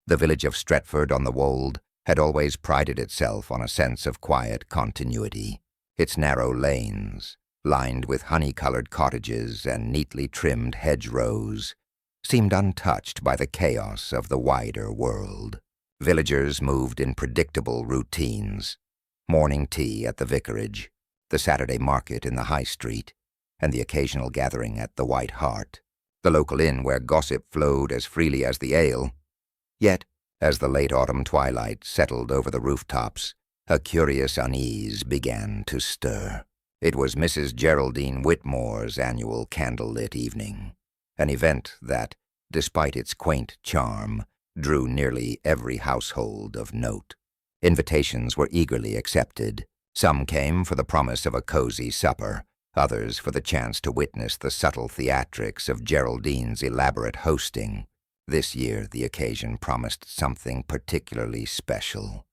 The village of Stretford-on-the-Wold had always prided itself on a sense of quiet continuity. Its narrow lanes, lined with honey-colored cottages and neatly trimmed hedgerows, seemed untouched by the chaos of the wider world. Villagers moved in predictable routines: morning tea at the vicarage, the Saturday market in the High Street, and the occasional gathering at the White Hart, the local inn where gossip flowed as freely as the ale. Yet, as the late autumn twilight settled over the rooftops, a curious unease began to stir. It was Mrs. Geraldine Whitmore's annual candlelit evening, an event that, despite its quaint charm, drew nearly every household of note. Invitations were eagerly accepted. Some came for the promise of a cozy supper, others for the chance to witness the subtle theatrics of Geraldine's elaborate hosting. This year the occasion promised something particularly special: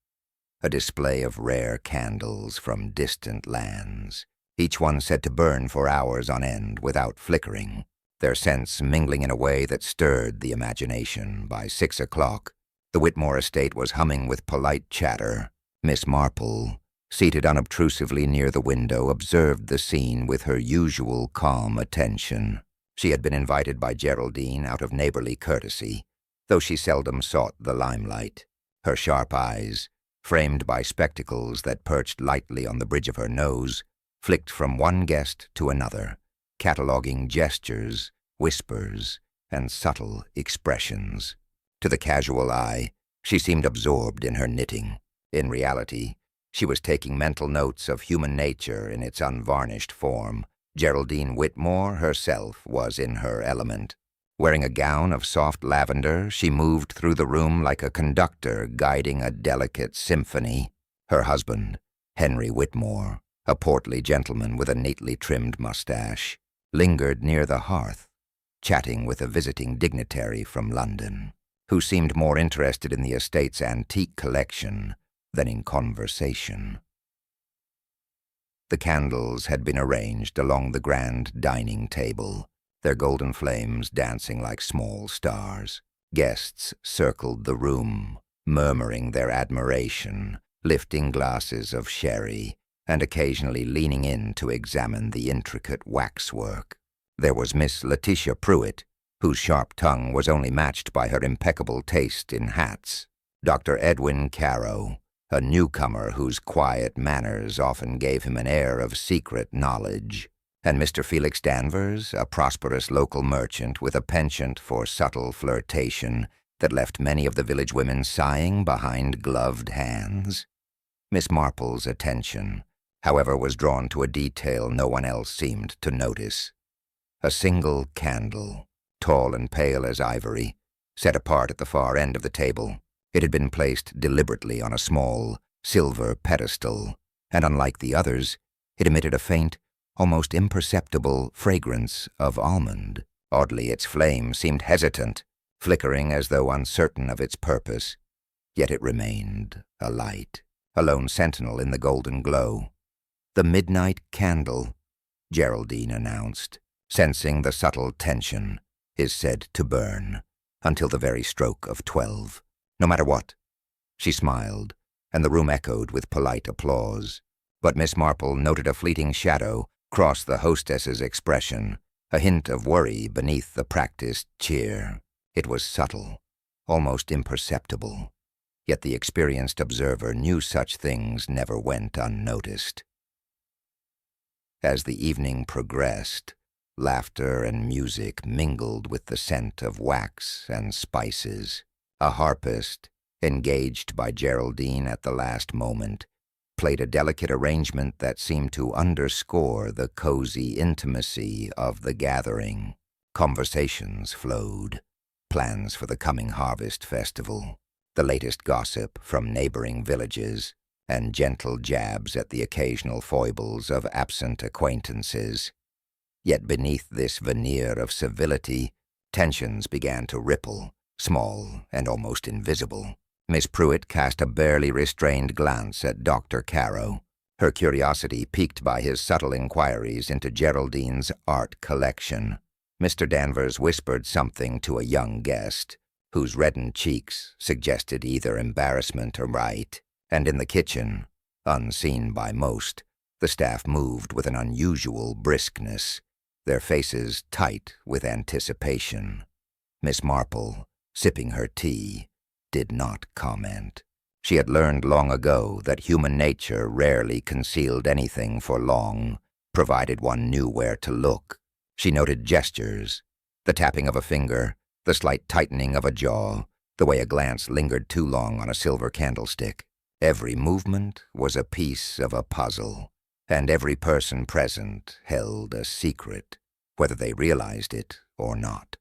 a display of rare candles from distant lands, each one said to burn for hours on end without flickering, their scents mingling in a way that stirred the imagination. By 6 o'clock, the Whitmore estate was humming with polite chatter. Miss Marple, seated unobtrusively near the window, observed the scene with her usual calm attention. She had been invited by Geraldine out of neighborly courtesy, though she seldom sought the limelight. Her sharp eyes, framed by spectacles that perched lightly on the bridge of her nose, flicked from one guest to another, cataloguing gestures, whispers, and subtle expressions. To the casual eye, she seemed absorbed in her knitting. In reality, she was taking mental notes of human nature in its unvarnished form. Geraldine Whitmore herself was in her element. Wearing a gown of soft lavender, she moved through the room like a conductor guiding a delicate symphony. Her husband, Henry Whitmore, a portly gentleman with a neatly trimmed mustache, lingered near the hearth, chatting with a visiting dignitary from London, who seemed more interested in the estate's antique collection than in conversation. The candles had been arranged along the grand dining table, their golden flames dancing like small stars. Guests circled the room, murmuring their admiration, lifting glasses of sherry, and occasionally leaning in to examine the intricate waxwork. There was Miss Letitia Pruitt, whose sharp tongue was only matched by her impeccable taste in hats. Dr. Edwin Carow, a newcomer whose quiet manners often gave him an air of secret knowledge, and Mr. Felix Danvers, a prosperous local merchant with a penchant for subtle flirtation that left many of the village women sighing behind gloved hands. Miss Marple's attention, however, was drawn to a detail no one else seemed to notice. A single candle, tall and pale as ivory, set apart at the far end of the table. It had been placed deliberately on a small, silver pedestal, and unlike the others, it emitted a faint, almost imperceptible fragrance of almond. Oddly, its flame seemed hesitant, flickering as though uncertain of its purpose, yet it remained alight, a lone sentinel in the golden glow. "The midnight candle," Geraldine announced, sensing the subtle tension, "is said to burn until the very stroke of 12. No matter what." She smiled, and the room echoed with polite applause. But Miss Marple noted a fleeting shadow cross the hostess's expression, a hint of worry beneath the practiced cheer. It was subtle, almost imperceptible, yet the experienced observer knew such things never went unnoticed. As the evening progressed, laughter and music mingled with the scent of wax and spices. A harpist, engaged by Geraldine at the last moment, played a delicate arrangement that seemed to underscore the cozy intimacy of the gathering. Conversations flowed, plans for the coming harvest festival, the latest gossip from neighboring villages, and gentle jabs at the occasional foibles of absent acquaintances. Yet beneath this veneer of civility, tensions began to ripple, small and almost invisible. Miss Pruitt cast a barely restrained glance at Dr. Carow, her curiosity piqued by his subtle inquiries into Geraldine's art collection. Mr. Danvers whispered something to a young guest, whose reddened cheeks suggested either embarrassment or fright, and in the kitchen, unseen by most, the staff moved with an unusual briskness, their faces tight with anticipation. Miss Marple, sipping her tea, did not comment. She had learned long ago that human nature rarely concealed anything for long, provided one knew where to look. She noted gestures, the tapping of a finger, the slight tightening of a jaw, the way a glance lingered too long on a silver candlestick. Every movement was a piece of a puzzle, and every person present held a secret, whether they realized it or not.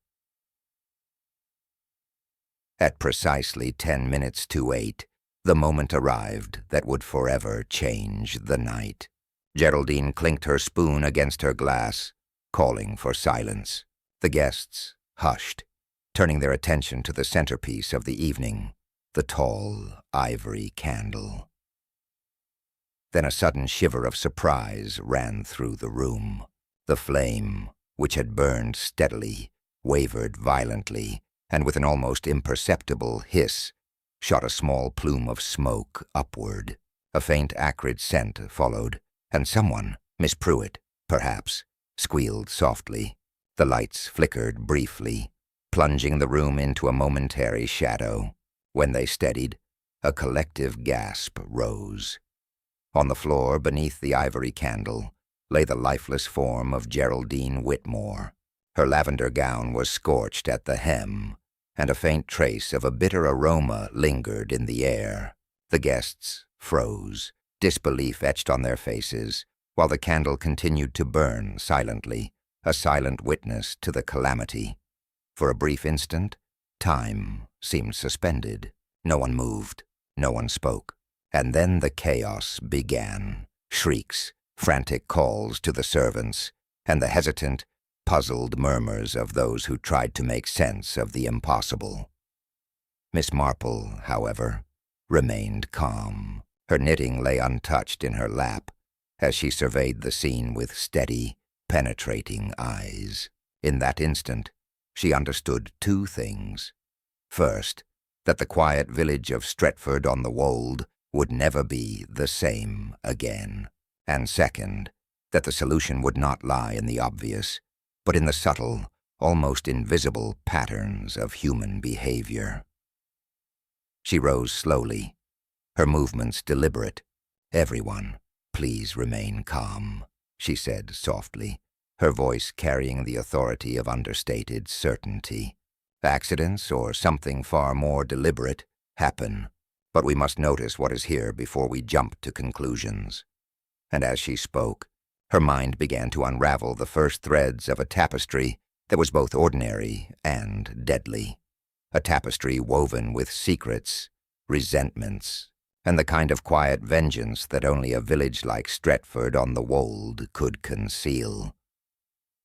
At precisely 10 minutes to 8, the moment arrived that would forever change the night. Geraldine clinked her spoon against her glass, calling for silence. The guests hushed, turning their attention to the centerpiece of the evening, the tall ivory candle. Then a sudden shiver of surprise ran through the room. The flame, which had burned steadily, wavered violently, and with an almost imperceptible hiss, shot a small plume of smoke upward. A faint acrid scent followed, and someone, Miss Pruitt, perhaps, squealed softly. The lights flickered briefly, plunging the room into a momentary shadow. When they steadied, a collective gasp rose. On the floor beneath the ivory candle lay the lifeless form of Geraldine Whitmore. Her lavender gown was scorched at the hem, and a faint trace of a bitter aroma lingered in the air. The guests froze, disbelief etched on their faces, while the candle continued to burn silently, a silent witness to the calamity. For a brief instant, time seemed suspended. No one moved, no one spoke. And then the chaos began. Shrieks, frantic calls to the servants, and the hesitant, puzzled murmurs of those who tried to make sense of the impossible. Miss Marple, however, remained calm. Her knitting lay untouched in her lap as she surveyed the scene with steady, penetrating eyes. In that instant, she understood two things. First, that the quiet village of Stretford-on-the-Wold would never be the same again. And second, that the solution would not lie in the obvious, but in the subtle, almost invisible patterns of human behavior. She rose slowly, her movements deliberate. "Everyone, please remain calm," she said softly, her voice carrying the authority of understated certainty. "Accidents, or something far more deliberate, happen, but we must notice what is here before we jump to conclusions." And as she spoke, her mind began to unravel the first threads of a tapestry that was both ordinary and deadly. A tapestry woven with secrets, resentments, and the kind of quiet vengeance that only a village like Stretford-on-the-Wold could conceal.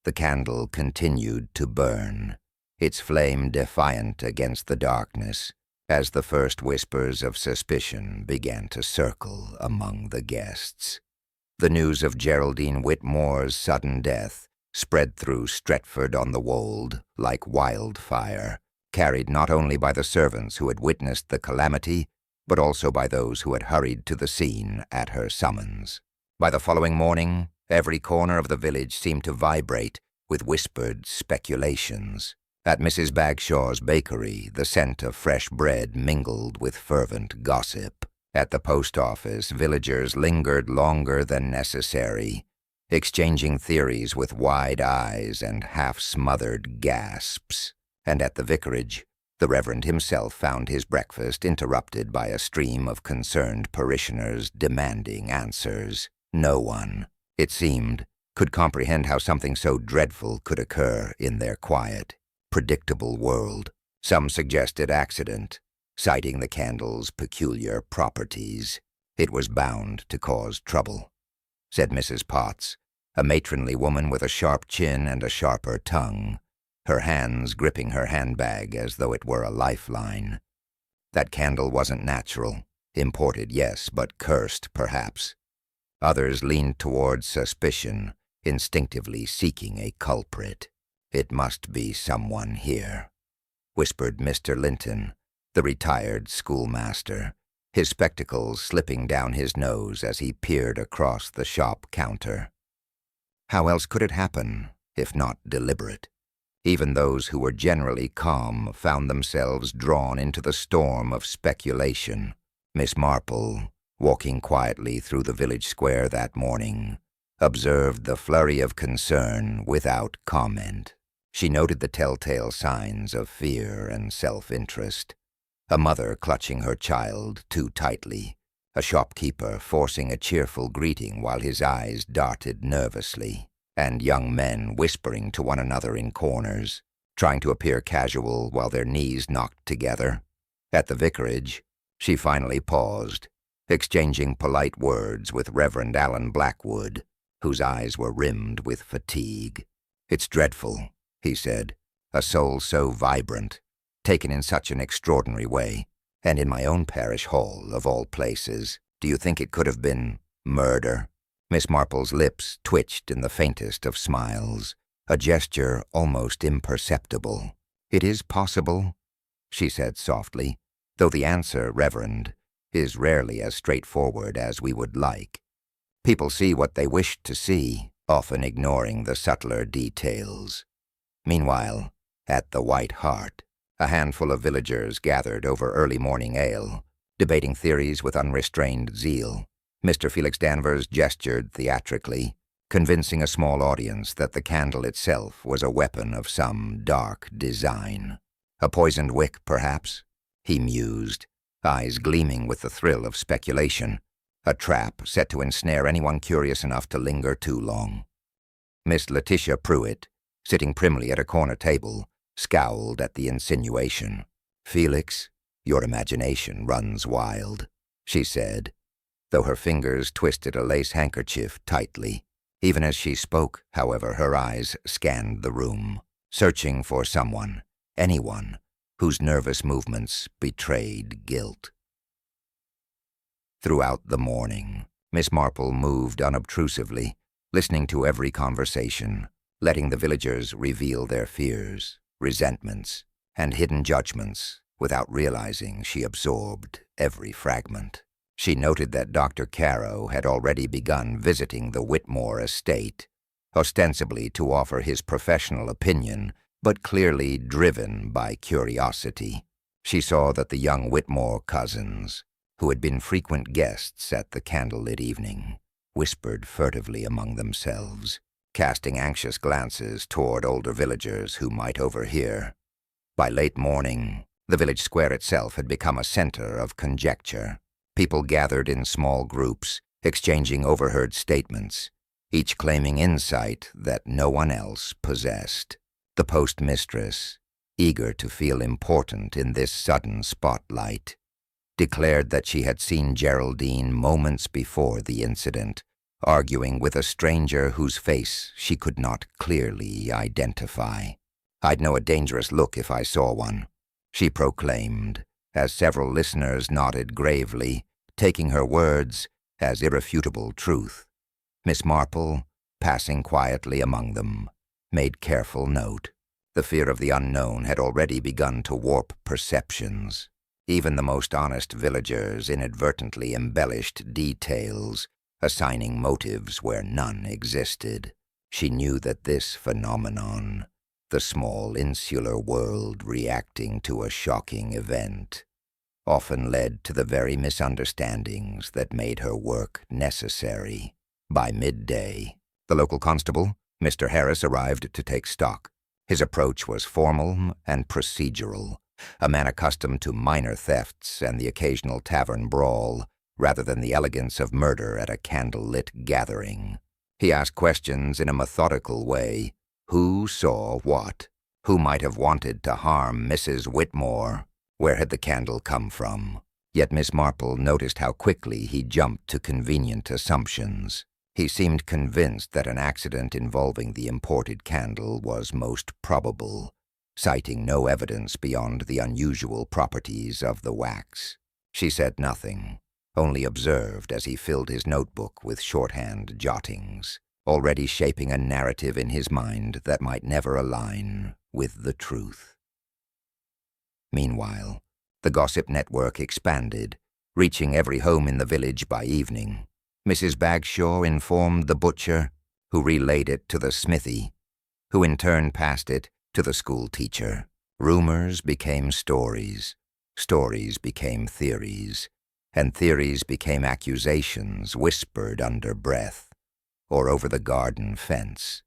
The candle continued to burn, its flame defiant against the darkness, as the first whispers of suspicion began to circle among the guests. The news of Geraldine Whitmore's sudden death spread through Stretford-on-the-Wold like wildfire, carried not only by the servants who had witnessed the calamity, but also by those who had hurried to the scene at her summons. By the following morning, every corner of the village seemed to vibrate with whispered speculations. At Mrs. Bagshaw's bakery, the scent of fresh bread mingled with fervent gossip. At the post office, villagers lingered longer than necessary, exchanging theories with wide eyes and half-smothered gasps. And at the vicarage, the Reverend himself found his breakfast interrupted by a stream of concerned parishioners demanding answers. No one, it seemed, could comprehend how something so dreadful could occur in their quiet, predictable world. Some suggested accident, citing the candle's peculiar properties. It was bound to cause trouble, said Mrs. Potts, a matronly woman with a sharp chin and a sharper tongue, her hands gripping her handbag as though it were a lifeline. That candle wasn't natural, imported, yes, but cursed, perhaps. Others leaned toward suspicion, instinctively seeking a culprit. It must be someone here. whispered Mr. Linton, the retired schoolmaster, his spectacles slipping down his nose as he peered across the shop counter. How else could it happen, if not deliberate? Even those who were generally calm found themselves drawn into the storm of speculation. Miss Marple, walking quietly through the village square that morning, observed the flurry of concern without comment. She noted the telltale signs of fear and self-interest. A mother clutching her child too tightly, a shopkeeper forcing a cheerful greeting while his eyes darted nervously, and young men whispering to one another in corners, trying to appear casual while their knees knocked together. At the vicarage, she finally paused, exchanging polite words with Reverend Alan Blackwood, whose eyes were rimmed with fatigue. "It's dreadful," he said, "a soul so vibrant, taken in such an extraordinary way, and in my own parish hall, of all places. Do you think it could have been murder?" Miss Marple's lips twitched in the faintest of smiles, a gesture almost imperceptible. "It is possible," she said softly, "though the answer, Reverend, is rarely as straightforward as we would like. People see what they wish to see, often ignoring the subtler details." Meanwhile, at the White Hart, a handful of villagers gathered over early morning ale, debating theories with unrestrained zeal. Mr. Felix Danvers gestured theatrically, convincing a small audience that the candle itself was a weapon of some dark design. A poisoned wick, perhaps, he mused, eyes gleaming with the thrill of speculation, a trap set to ensnare anyone curious enough to linger too long. Miss Letitia Pruitt, sitting primly at a corner table, scowled at the insinuation. "Felix, your imagination runs wild," she said, though her fingers twisted a lace handkerchief tightly. Even as she spoke, however, her eyes scanned the room, searching for someone, anyone, whose nervous movements betrayed guilt. Throughout the morning, Miss Marple moved unobtrusively, listening to every conversation, letting the villagers reveal their fears, resentments, and hidden judgments without realizing she absorbed every fragment. She noted that Dr. Caro had already begun visiting the Whitmore estate, ostensibly to offer his professional opinion, but clearly driven by curiosity. She saw that the young Whitmore cousins, who had been frequent guests at the candlelit evening, whispered furtively among themselves, casting anxious glances toward older villagers who might overhear. By late morning, the village square itself had become a center of conjecture. People gathered in small groups, exchanging overheard statements, each claiming insight that no one else possessed. The postmistress, eager to feel important in this sudden spotlight, declared that she had seen Geraldine moments before the incident, arguing with a stranger whose face she could not clearly identify. "I'd know a dangerous look if I saw one," she proclaimed, as several listeners nodded gravely, taking her words as irrefutable truth. Miss Marple, passing quietly among them, made careful note. The fear of the unknown had already begun to warp perceptions. Even the most honest villagers inadvertently embellished details, assigning motives where none existed. She knew that this phenomenon, the small insular world reacting to a shocking event, often led to the very misunderstandings that made her work necessary. By midday, the local constable, Mr. Harris, arrived to take stock. His approach was formal and procedural, a man accustomed to minor thefts and the occasional tavern brawl, rather than the elegance of murder at a candle-lit gathering. He asked questions in a methodical way. Who saw what? Who might have wanted to harm Mrs. Whitmore? Where had the candle come from? Yet Miss Marple noticed how quickly he jumped to convenient assumptions. He seemed convinced that an accident involving the imported candle was most probable, citing no evidence beyond the unusual properties of the wax. She said nothing, only observed as he filled his notebook with shorthand jottings, already shaping a narrative in his mind that might never align with the truth. Meanwhile, the gossip network expanded, reaching every home in the village by evening. Mrs. Bagshaw informed the butcher, who relayed it to the smithy, who in turn passed it to the school teacher. Rumors became stories, stories became theories, and theories became accusations whispered under breath or over the garden fence.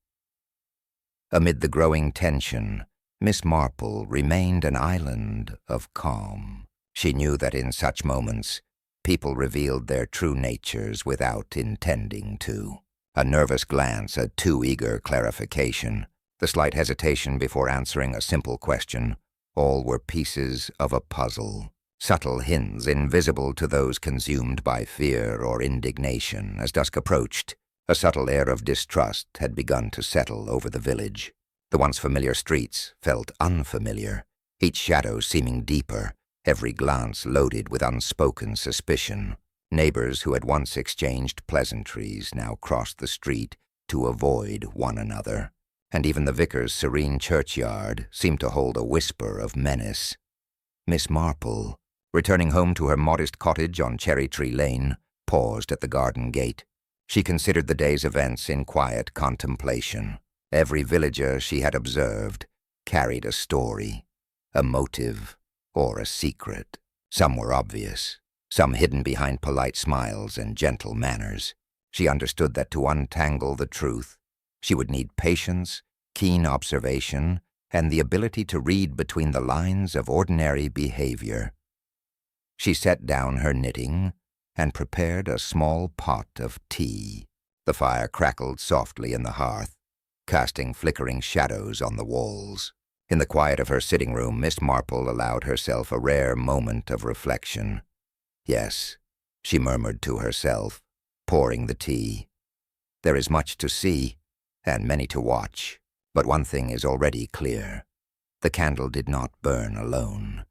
Amid the growing tension, Miss Marple remained an island of calm. She knew that in such moments, people revealed their true natures without intending to. A nervous glance, a too eager clarification, the slight hesitation before answering a simple question, all were pieces of a puzzle, subtle hints invisible to those consumed by fear or indignation. As dusk approached, a subtle air of distrust had begun to settle over the village. The once familiar streets felt unfamiliar, each shadow seeming deeper, every glance loaded with unspoken suspicion. Neighbors who had once exchanged pleasantries now crossed the street to avoid one another, and even the vicar's serene churchyard seemed to hold a whisper of menace. Miss Marple, returning home to her modest cottage on Cherry Tree Lane, paused at the garden gate. She considered the day's events in quiet contemplation. Every villager she had observed carried a story, a motive, or a secret. Some were obvious, some hidden behind polite smiles and gentle manners. She understood that to untangle the truth, she would need patience, keen observation, and the ability to read between the lines of ordinary behavior. She set down her knitting and prepared a small pot of tea. The fire crackled softly in the hearth, casting flickering shadows on the walls. In the quiet of her sitting room, Miss Marple allowed herself a rare moment of reflection. Yes, she murmured to herself, pouring the tea. There is much to see, and many to watch, but one thing is already clear. The candle did not burn alone,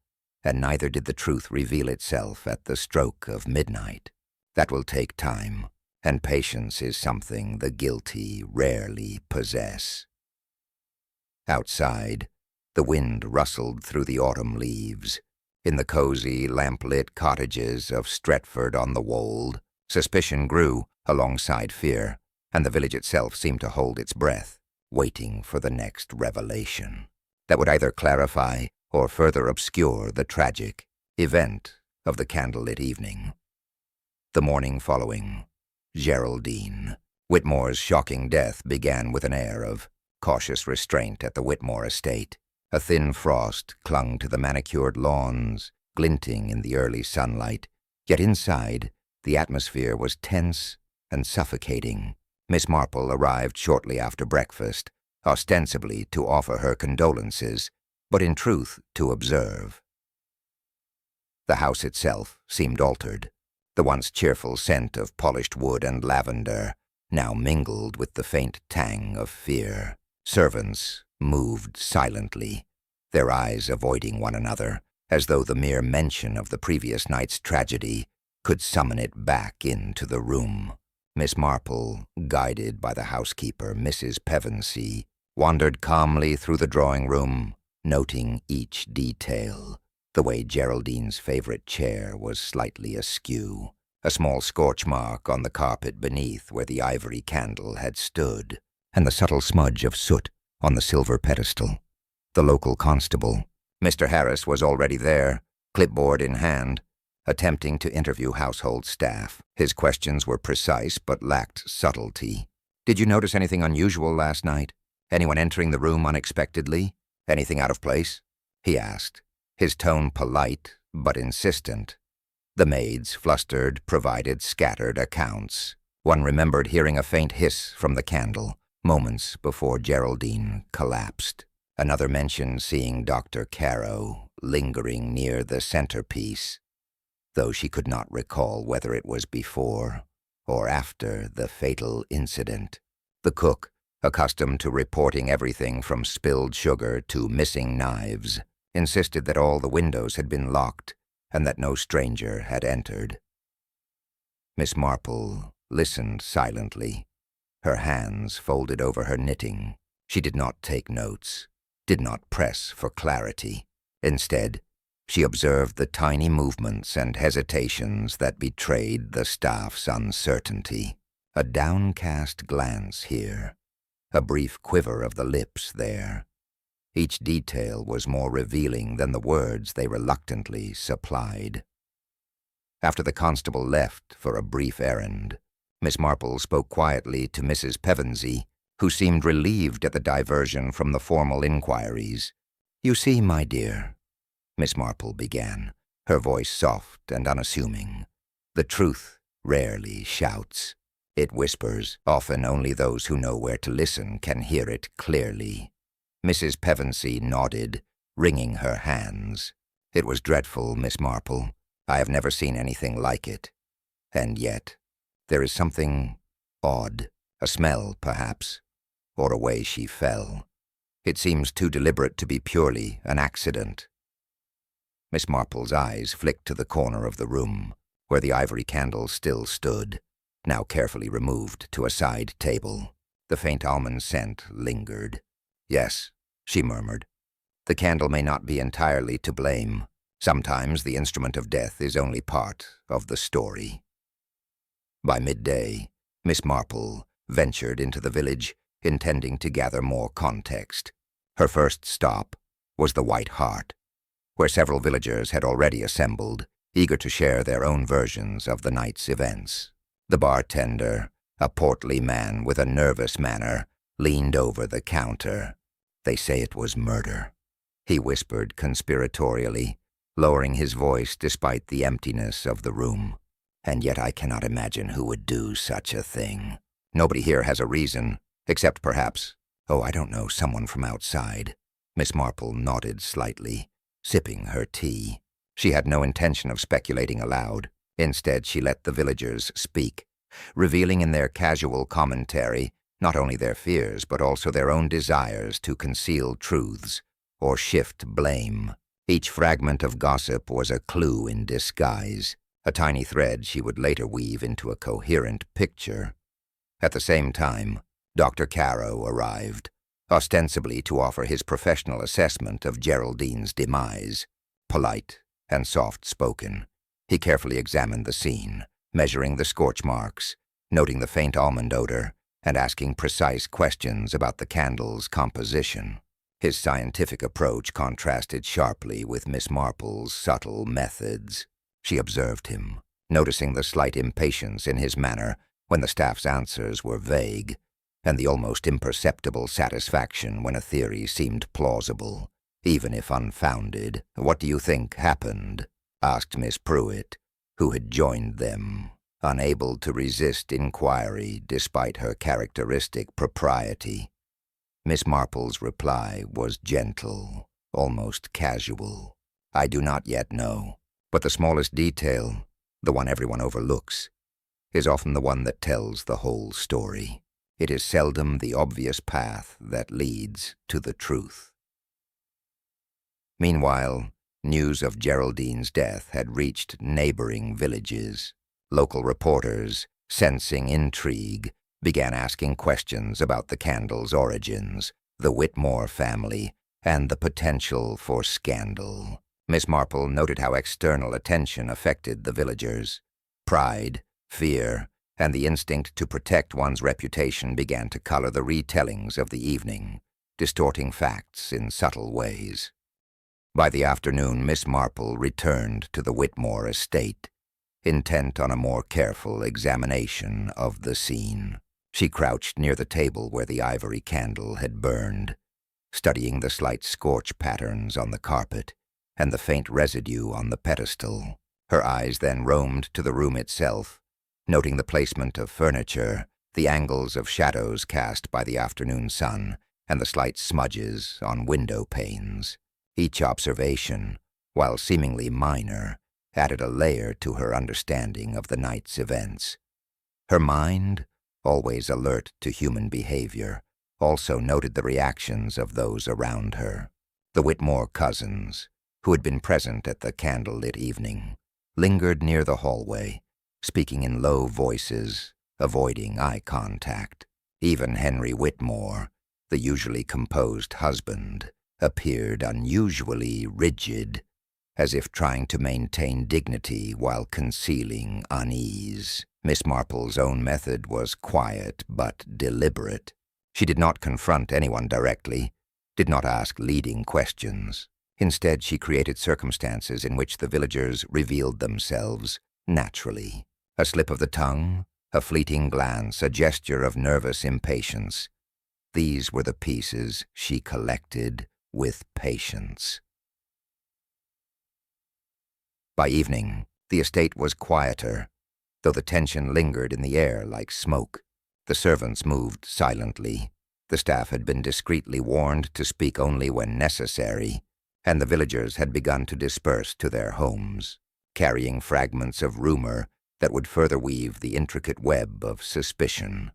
and neither did the truth reveal itself at the stroke of midnight. That will take time, and patience is something the guilty rarely possess. Outside, the wind rustled through the autumn leaves. In the cozy, lamp-lit cottages of Stretford-on-the-Wold, suspicion grew alongside fear, and the village itself seemed to hold its breath, waiting for the next revelation that would either clarify or further obscure the tragic event of the candlelit evening. The morning following, Geraldine. Whitmore's shocking death began with an air of cautious restraint at the Whitmore estate. A thin frost clung to the manicured lawns, glinting in the early sunlight, yet inside, the atmosphere was tense and suffocating. Miss Marple arrived shortly after breakfast, ostensibly to offer her condolences, but in truth to observe. The house itself seemed altered. The once cheerful scent of polished wood and lavender now mingled with the faint tang of fear. Servants moved silently, their eyes avoiding one another, as though the mere mention of the previous night's tragedy could summon it back into the room. Miss Marple, guided by the housekeeper, Mrs. Pevensey, wandered calmly through the drawing-room, noting each detail. The way Geraldine's favorite chair was slightly askew, a small scorch mark on the carpet beneath where the ivory candle had stood, and the subtle smudge of soot on the silver pedestal. The local constable, Mr. Harris, was already there, clipboard in hand, attempting to interview household staff. His questions were precise but lacked subtlety. "Did you notice anything unusual last night? Anyone entering the room unexpectedly? Anything out of place?" he asked, his tone polite but insistent. The maids, flustered, provided scattered accounts. One remembered hearing a faint hiss from the candle, moments before Geraldine collapsed. Another mentioned seeing Dr. Caro lingering near the centerpiece, though she could not recall whether it was before or after the fatal incident. The cook, accustomed to reporting everything from spilled sugar to missing knives, insisted that all the windows had been locked and that no stranger had entered. Miss Marple listened silently, her hands folded over her knitting. She did not take notes, did not press for clarity. Instead, She observed the tiny movements and hesitations that betrayed the staff's uncertainty. A downcast glance here, a brief quiver of the lips there. Each detail was more revealing than the words they reluctantly supplied. After the constable left for a brief errand, Miss Marple spoke quietly to Mrs. Pevensey, who seemed relieved at the diversion from the formal inquiries. "You see, my dear," Miss Marple began, her voice soft and unassuming, "the truth rarely shouts. It whispers. Often only those who know where to listen can hear it clearly." Mrs. Pevensey nodded, wringing her hands. "It was dreadful, Miss Marple. I have never seen anything like it. And yet, there is something odd, a smell, perhaps, or a way she fell. It seems too deliberate to be purely an accident." Miss Marple's eyes flicked to the corner of the room, where the ivory candle still stood, now carefully removed to a side table. The faint almond scent lingered. "Yes," she murmured. "The candle may not be entirely to blame. Sometimes the instrument of death is only part of the story." By midday, Miss Marple ventured into the village, intending to gather more context. Her first stop was the White Hart, where several villagers had already assembled, eager to share their own versions of the night's events. The bartender, a portly man with a nervous manner, leaned over the counter. "They say it was murder," he whispered conspiratorially, lowering his voice despite the emptiness of the room. "And yet I cannot imagine who would do such a thing. Nobody here has a reason, except perhaps, I don't know, someone from outside." Miss Marple nodded slightly, sipping her tea. She had no intention of speculating aloud. Instead, she let the villagers speak, revealing in their casual commentary not only their fears but also their own desires to conceal truths or shift blame. Each fragment of gossip was a clue in disguise, a tiny thread she would later weave into a coherent picture. At the same time, Dr. Caro arrived, ostensibly to offer his professional assessment of Geraldine's demise. Polite and soft-spoken, he carefully examined the scene, measuring the scorch marks, noting the faint almond odor, and asking precise questions about the candle's composition. His scientific approach contrasted sharply with Miss Marple's subtle methods. She observed him, noticing the slight impatience in his manner when the staff's answers were vague, and the almost imperceptible satisfaction when a theory seemed plausible, even if unfounded. "What do you think happened?" asked Miss Pruitt, who had joined them, unable to resist inquiry despite her characteristic propriety. Miss Marple's reply was gentle, almost casual. "I do not yet know, but the smallest detail, the one everyone overlooks, is often the one that tells the whole story. It is seldom the obvious path that leads to the truth." Meanwhile, news of Geraldine's death had reached neighboring villages. Local reporters, sensing intrigue, began asking questions about the candle's origins, the Whitmore family, and the potential for scandal. Miss Marple noted how external attention affected the villagers. Pride, fear, and the instinct to protect one's reputation began to color the retellings of the evening, distorting facts in subtle ways. By the afternoon, Miss Marple returned to the Whitmore estate, intent on a more careful examination of the scene. She crouched near the table where the ivory candle had burned, studying the slight scorch patterns on the carpet and the faint residue on the pedestal. Her eyes then roamed to the room itself, noting the placement of furniture, the angles of shadows cast by the afternoon sun, and the slight smudges on window panes. Each observation, while seemingly minor, added a layer to her understanding of the night's events. Her mind, always alert to human behavior, also noted the reactions of those around her. The Whitmore cousins, who had been present at the candlelit evening, lingered near the hallway, speaking in low voices, avoiding eye contact. Even Henry Whitmore, the usually composed husband, appeared unusually rigid, as if trying to maintain dignity while concealing unease. Miss Marple's own method was quiet but deliberate. She did not confront anyone directly, did not ask leading questions. Instead, she created circumstances in which the villagers revealed themselves naturally. A slip of the tongue, a fleeting glance, a gesture of nervous impatience. These were the pieces she collected with patience. By evening, the estate was quieter, though the tension lingered in the air like smoke. The servants moved silently. The staff had been discreetly warned to speak only when necessary, and the villagers had begun to disperse to their homes, carrying fragments of rumor that would further weave the intricate web of suspicion.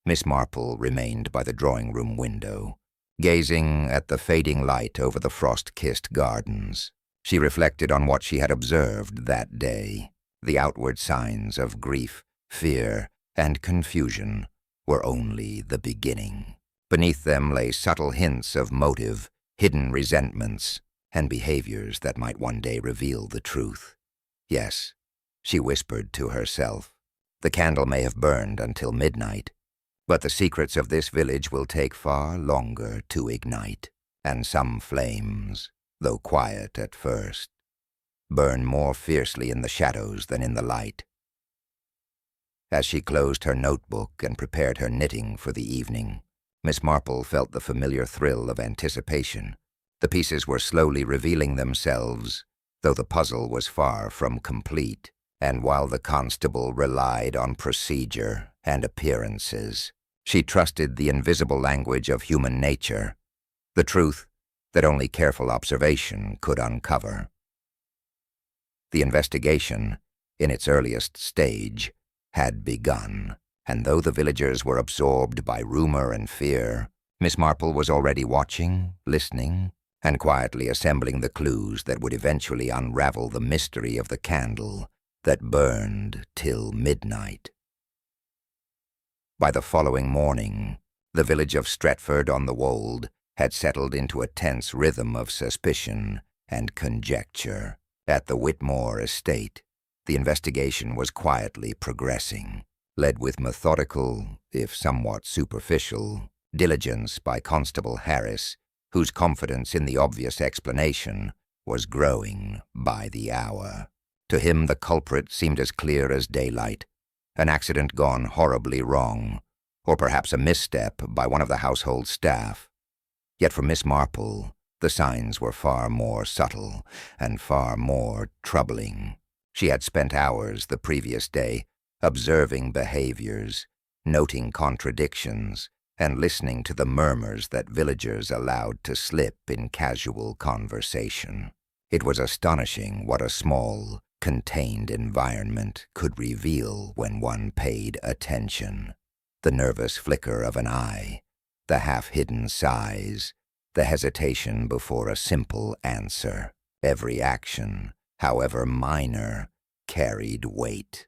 Miss Marple remained by the drawing-room window, gazing at the fading light over the frost-kissed gardens. She reflected on what she had observed that day. The outward signs of grief, fear, and confusion were only the beginning. Beneath them lay subtle hints of motive, hidden resentments, and behaviors that might one day reveal the truth. Yes, she whispered to herself, the candle may have burned until midnight, but the secrets of this village will take far longer to ignite, and some flames, though quiet at first, burn more fiercely in the shadows than in the light. As she closed her notebook and prepared her knitting for the evening, Miss Marple felt the familiar thrill of anticipation. The pieces were slowly revealing themselves, though the puzzle was far from complete, and while the constable relied on procedure and appearances, she trusted the invisible language of human nature, the truth that only careful observation could uncover. The investigation, in its earliest stage, had begun, and though the villagers were absorbed by rumor and fear, Miss Marple was already watching, listening, and quietly assembling the clues that would eventually unravel the mystery of the candle that burned till midnight. By the following morning, the village of Stretford-on-the-Wold had settled into a tense rhythm of suspicion and conjecture. At the Whitmore estate, the investigation was quietly progressing, led with methodical, if somewhat superficial, diligence by Constable Harris, whose confidence in the obvious explanation was growing by the hour. To him the culprit seemed as clear as daylight, an accident gone horribly wrong, or perhaps a misstep by one of the household staff. Yet for Miss Marple, the signs were far more subtle and far more troubling. She had spent hours the previous day observing behaviors, noting contradictions, and listening to the murmurs that villagers allowed to slip in casual conversation. It was astonishing what a small, contained environment could reveal when one paid attention. The nervous flicker of an eye, the half-hidden sighs, the hesitation before a simple answer. Every action, however minor, carried weight.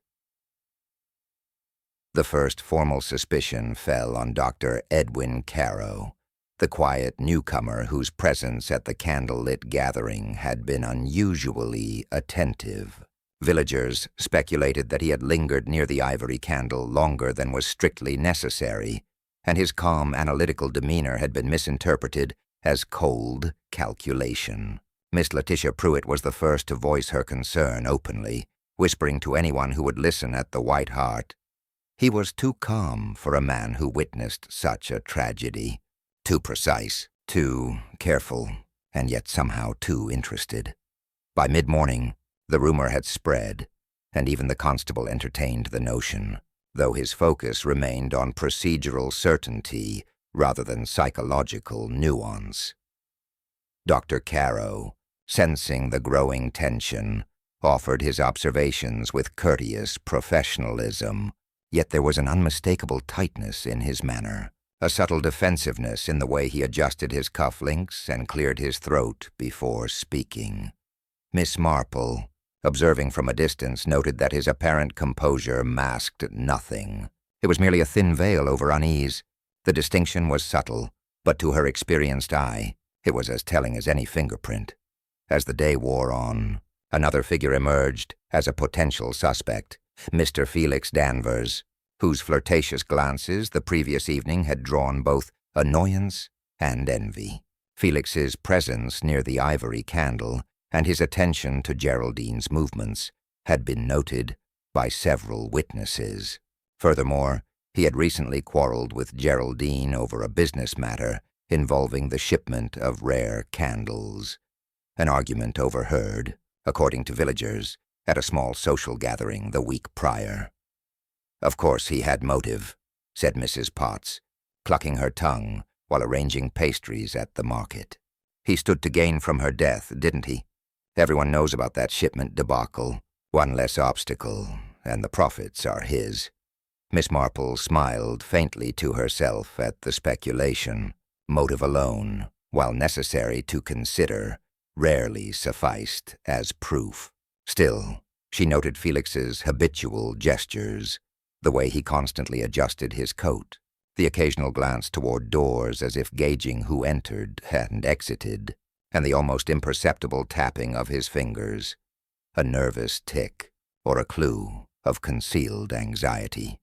The first formal suspicion fell on Dr. Edwin Carow, the quiet newcomer whose presence at the candlelit gathering had been unusually attentive. Villagers speculated that he had lingered near the ivory candle longer than was strictly necessary, and his calm, analytical demeanor had been misinterpreted as cold calculation. Miss Letitia Pruitt was the first to voice her concern openly, whispering to anyone who would listen at the White Hart, "He was too calm for a man who witnessed such a tragedy, too precise, too careful, and yet somehow too interested." By mid-morning, the rumor had spread, and even the constable entertained the notion, though his focus remained on procedural certainty rather than psychological nuance. Dr. Carow, sensing the growing tension, offered his observations with courteous professionalism, yet there was an unmistakable tightness in his manner, a subtle defensiveness in the way he adjusted his cufflinks and cleared his throat before speaking. Miss Marple, observing from a distance, noted that his apparent composure masked nothing. It was merely a thin veil over unease. The distinction was subtle, but to her experienced eye, it was as telling as any fingerprint. As the day wore on, another figure emerged as a potential suspect, Mr. Felix Danvers, whose flirtatious glances the previous evening had drawn both annoyance and envy. Felix's presence near the ivory candle and his attention to Geraldine's movements had been noted by several witnesses. Furthermore, he had recently quarreled with Geraldine over a business matter involving the shipment of rare candles, an argument overheard, according to villagers, at a small social gathering the week prior. "Of course he had motive," said Mrs. Potts, clucking her tongue while arranging pastries at the market. "He stood to gain from her death, didn't he? Everyone knows about that shipment debacle. One less obstacle, and the profits are his." Miss Marple smiled faintly to herself at the speculation. Motive alone, while necessary to consider, rarely sufficed as proof. Still, she noted Felix's habitual gestures, the way he constantly adjusted his coat, the occasional glance toward doors as if gauging who entered and exited, and the almost imperceptible tapping of his fingers, a nervous tick or a clue of concealed anxiety.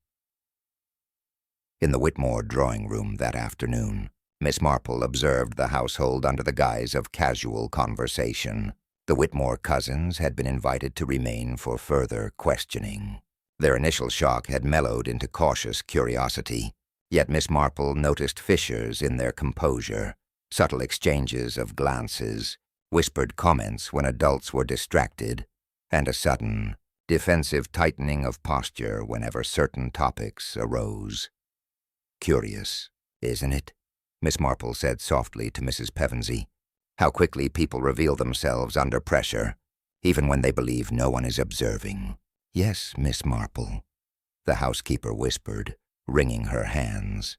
In the Whitmore drawing-room that afternoon, Miss Marple observed the household under the guise of casual conversation. The Whitmore cousins had been invited to remain for further questioning. Their initial shock had mellowed into cautious curiosity, yet Miss Marple noticed fissures in their composure, subtle exchanges of glances, whispered comments when adults were distracted, and a sudden, defensive tightening of posture whenever certain topics arose. "Curious, isn't it?" Miss Marple said softly to Mrs. Pevensey. "How quickly people reveal themselves under pressure, even when they believe no one is observing." "Yes, Miss Marple," the housekeeper whispered, wringing her hands.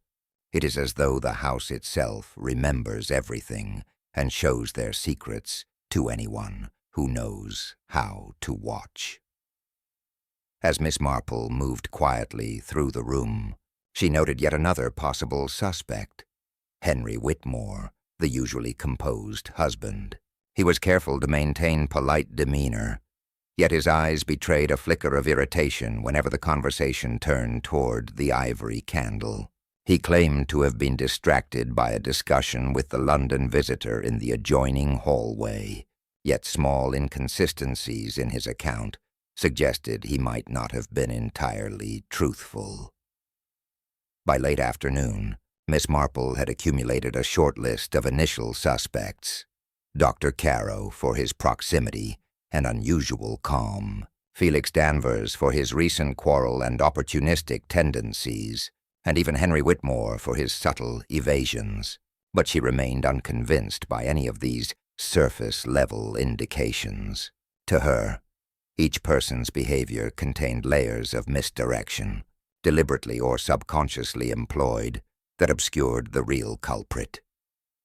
"It is as though the house itself remembers everything and shows their secrets to anyone who knows how to watch." As Miss Marple moved quietly through the room, she noted yet another possible suspect, Henry Whitmore, the usually composed husband. He was careful to maintain polite demeanor, yet his eyes betrayed a flicker of irritation whenever the conversation turned toward the ivory candle. He claimed to have been distracted by a discussion with the London visitor in the adjoining hallway, yet small inconsistencies in his account suggested he might not have been entirely truthful. By late afternoon, Miss Marple had accumulated a short list of initial suspects. Dr. Caro for his proximity and unusual calm, Felix Danvers for his recent quarrel and opportunistic tendencies, and even Henry Whitmore for his subtle evasions. But she remained unconvinced by any of these surface-level indications. To her, each person's behavior contained layers of misdirection, deliberately or subconsciously employed, that obscured the real culprit.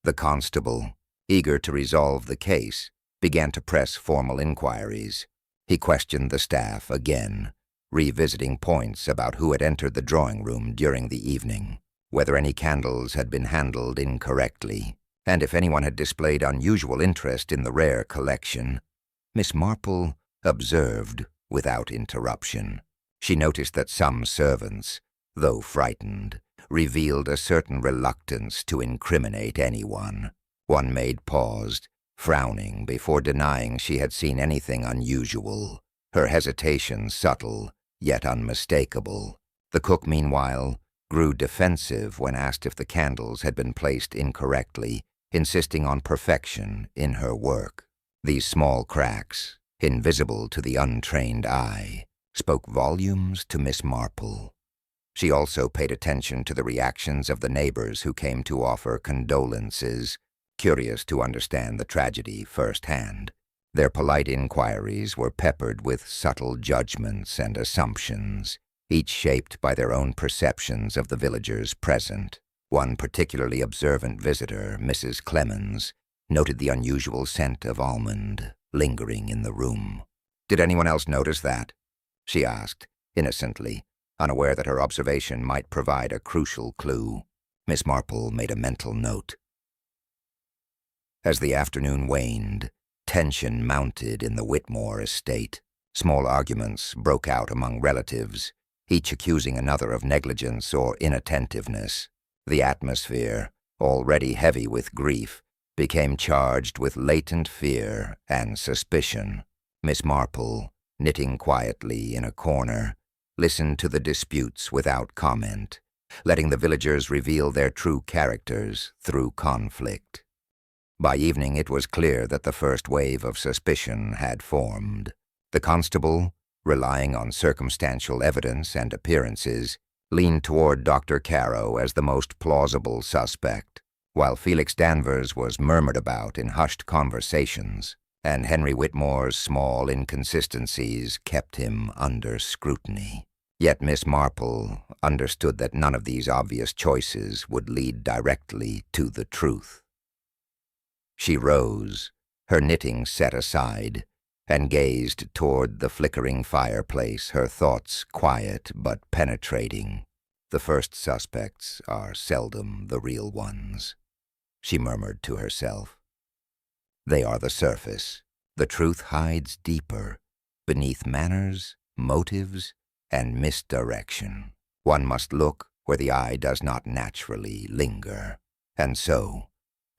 The constable, eager to resolve the case, began to press formal inquiries. He questioned the staff again, revisiting points about who had entered the drawing room during the evening, whether any candles had been handled incorrectly, and if anyone had displayed unusual interest in the rare collection. Miss Marple observed without interruption. She noticed that some servants, though frightened, revealed a certain reluctance to incriminate anyone. One maid paused, frowning before denying she had seen anything unusual, her hesitation subtle, yet unmistakable. The cook, meanwhile, grew defensive when asked if the candles had been placed incorrectly, insisting on perfection in her work. These small cracks, invisible to the untrained eye, spoke volumes to Miss Marple. She also paid attention to the reactions of the neighbors who came to offer condolences, curious to understand the tragedy firsthand. Their polite inquiries were peppered with subtle judgments and assumptions, each shaped by their own perceptions of the villagers present. One particularly observant visitor, Mrs. Clemens, noted the unusual scent of almond lingering in the room. "Did anyone else notice that?" she asked, innocently, unaware that her observation might provide a crucial clue. Miss Marple made a mental note. As the afternoon waned, Tension mounted in the Whitmore estate. Small arguments broke out among relatives, each accusing another of negligence or inattentiveness. The atmosphere, already heavy with grief, became charged with latent fear and suspicion. Miss Marple, knitting quietly in a corner, listened to the disputes without comment, letting the villagers reveal their true characters through conflict. By evening it was clear that the first wave of suspicion had formed. The constable, relying on circumstantial evidence and appearances, leaned toward Dr. Caro as the most plausible suspect, while Felix Danvers was murmured about in hushed conversations, and Henry Whitmore's small inconsistencies kept him under scrutiny. Yet Miss Marple understood that none of these obvious choices would lead directly to the truth. She rose, her knitting set aside, and gazed toward the flickering fireplace, her thoughts quiet but penetrating. The first suspects are seldom the real ones, she murmured to herself. They are the surface. The truth hides deeper, beneath manners, motives, and misdirection. One must look where the eye does not naturally linger. And so,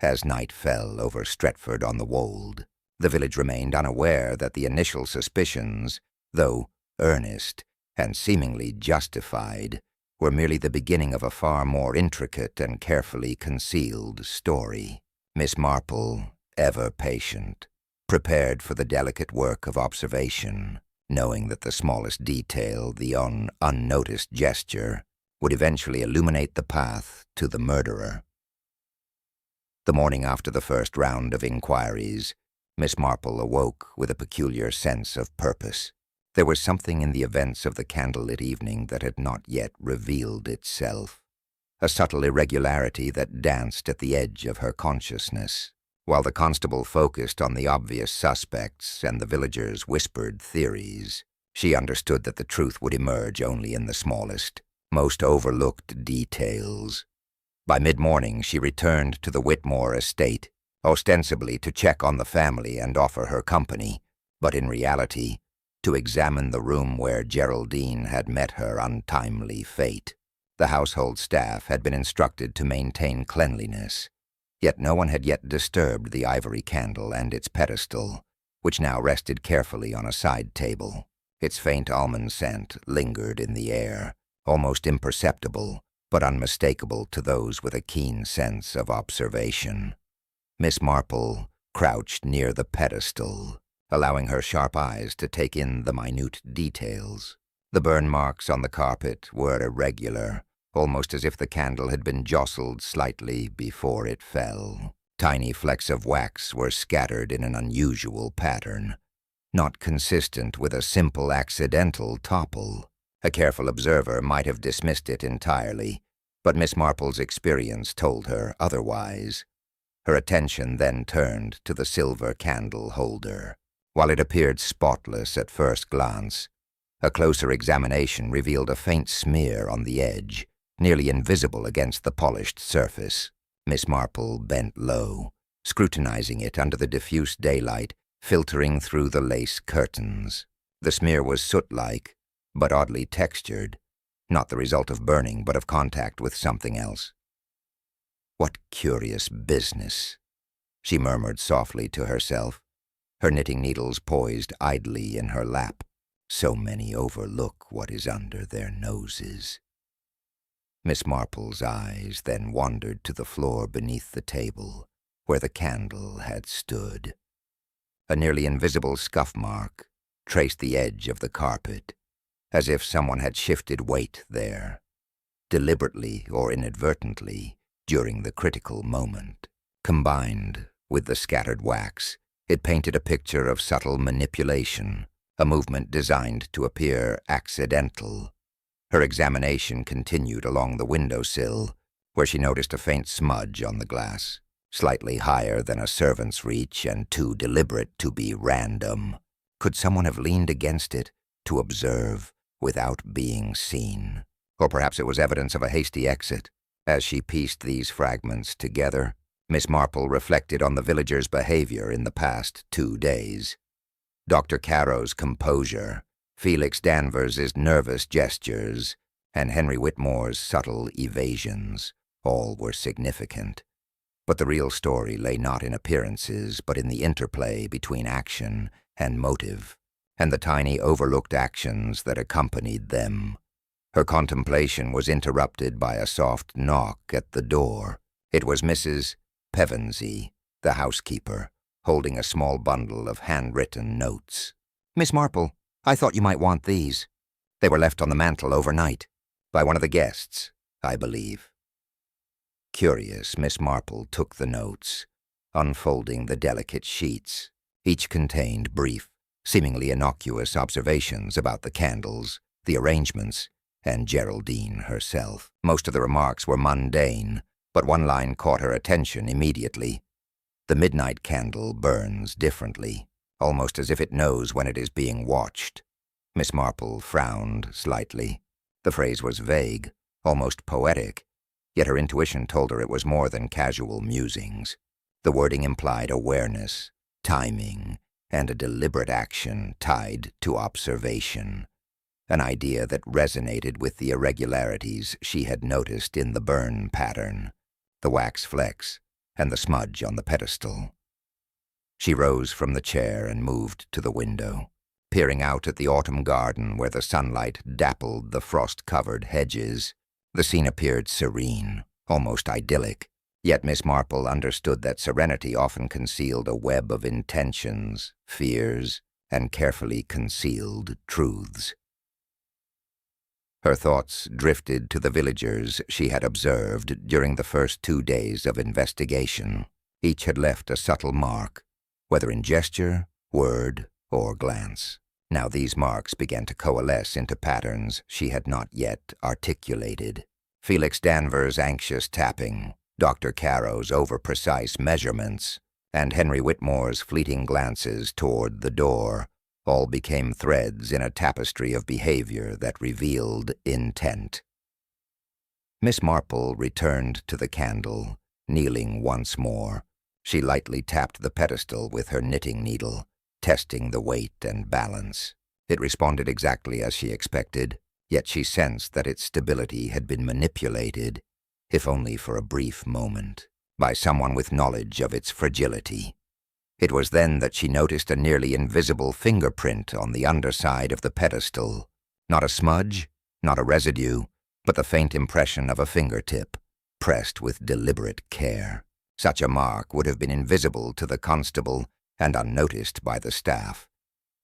as night fell over Stretford-on-the-Wold, the village remained unaware that the initial suspicions, though earnest and seemingly justified, were merely the beginning of a far more intricate and carefully concealed story. Miss Marple, ever patient, prepared for the delicate work of observation, knowing that the smallest detail, the unnoticed gesture, would eventually illuminate the path to the murderer. The morning after the first round of inquiries, Miss Marple awoke with a peculiar sense of purpose. There was something in the events of the candlelit evening that had not yet revealed itself, a subtle irregularity that danced at the edge of her consciousness. While the constable focused on the obvious suspects and the villagers whispered theories, she understood that the truth would emerge only in the smallest, most overlooked details. By mid-morning she returned to the Whitmore estate, ostensibly to check on the family and offer her company, but in reality, to examine the room where Geraldine had met her untimely fate. The household staff had been instructed to maintain cleanliness, yet no one had yet disturbed the ivory candle and its pedestal, which now rested carefully on a side table. Its faint almond scent lingered in the air, almost imperceptible, but unmistakable to those with a keen sense of observation. Miss Marple crouched near the pedestal, allowing her sharp eyes to take in the minute details. The burn marks on the carpet were irregular, almost as if the candle had been jostled slightly before it fell. Tiny flecks of wax were scattered in an unusual pattern, not consistent with a simple accidental topple. A careful observer might have dismissed it entirely, but Miss Marple's experience told her otherwise. Her attention then turned to the silver candle holder. While it appeared spotless at first glance, a closer examination revealed a faint smear on the edge, nearly invisible against the polished surface. Miss Marple bent low, scrutinizing it under the diffuse daylight filtering through the lace curtains. The smear was soot-like, but oddly textured, not the result of burning, but of contact with something else. "What curious business," she murmured softly to herself, her knitting needles poised idly in her lap. "So many overlook what is under their noses." Miss Marple's eyes then wandered to the floor beneath the table, where the candle had stood. A nearly invisible scuff mark traced the edge of the carpet, as if someone had shifted weight there, deliberately or inadvertently, during the critical moment. Combined with the scattered wax, it painted a picture of subtle manipulation, a movement designed to appear accidental. Her examination continued along the windowsill, where she noticed a faint smudge on the glass, slightly higher than a servant's reach and too deliberate to be random. Could someone have leaned against it to observe without being seen? Or perhaps it was evidence of a hasty exit. As she pieced these fragments together, Miss Marple reflected on the villagers' behavior in the past 2 days. Dr. Carrow's composure, Felix Danvers's nervous gestures, and Henry Whitmore's subtle evasions, all were significant. But the real story lay not in appearances, but in the interplay between action and motive, and the tiny overlooked actions that accompanied them. Her contemplation was interrupted by a soft knock at the door. It was Mrs. Pevensey, the housekeeper, holding a small bundle of handwritten notes. "Miss Marple, I thought you might want these. They were left on the mantel overnight, by one of the guests, I believe." Curious, Miss Marple took the notes, unfolding the delicate sheets. Each contained brief, seemingly innocuous observations about the candles, the arrangements, and Geraldine herself. Most of the remarks were mundane, but one line caught her attention immediately. "The midnight candle burns differently, almost as if it knows when it is being watched." Miss Marple frowned slightly. The phrase was vague, almost poetic, yet her intuition told her it was more than casual musings. The wording implied awareness, timing, and a deliberate action tied to observation, an idea that resonated with the irregularities she had noticed in the burn pattern, the wax flecks, and the smudge on the pedestal. She rose from the chair and moved to the window, peering out at the autumn garden where the sunlight dappled the frost-covered hedges. The scene appeared serene, almost idyllic, yet Miss Marple understood that serenity often concealed a web of intentions, fears, and carefully concealed truths. Her thoughts drifted to the villagers she had observed during the first 2 days of investigation. Each had left a subtle mark, whether in gesture, word, or glance. Now these marks began to coalesce into patterns she had not yet articulated. Felix Danvers' anxious tapping, Dr. Carrow's over-precise measurements, and Henry Whitmore's fleeting glances toward the door all became threads in a tapestry of behavior that revealed intent. Miss Marple returned to the candle, kneeling once more. She lightly tapped the pedestal with her knitting needle, testing the weight and balance. It responded exactly as she expected, yet she sensed that its stability had been manipulated, if only for a brief moment, by someone with knowledge of its fragility. It was then that she noticed a nearly invisible fingerprint on the underside of the pedestal. Not a smudge, not a residue, but the faint impression of a fingertip, pressed with deliberate care. Such a mark would have been invisible to the constable and unnoticed by the staff.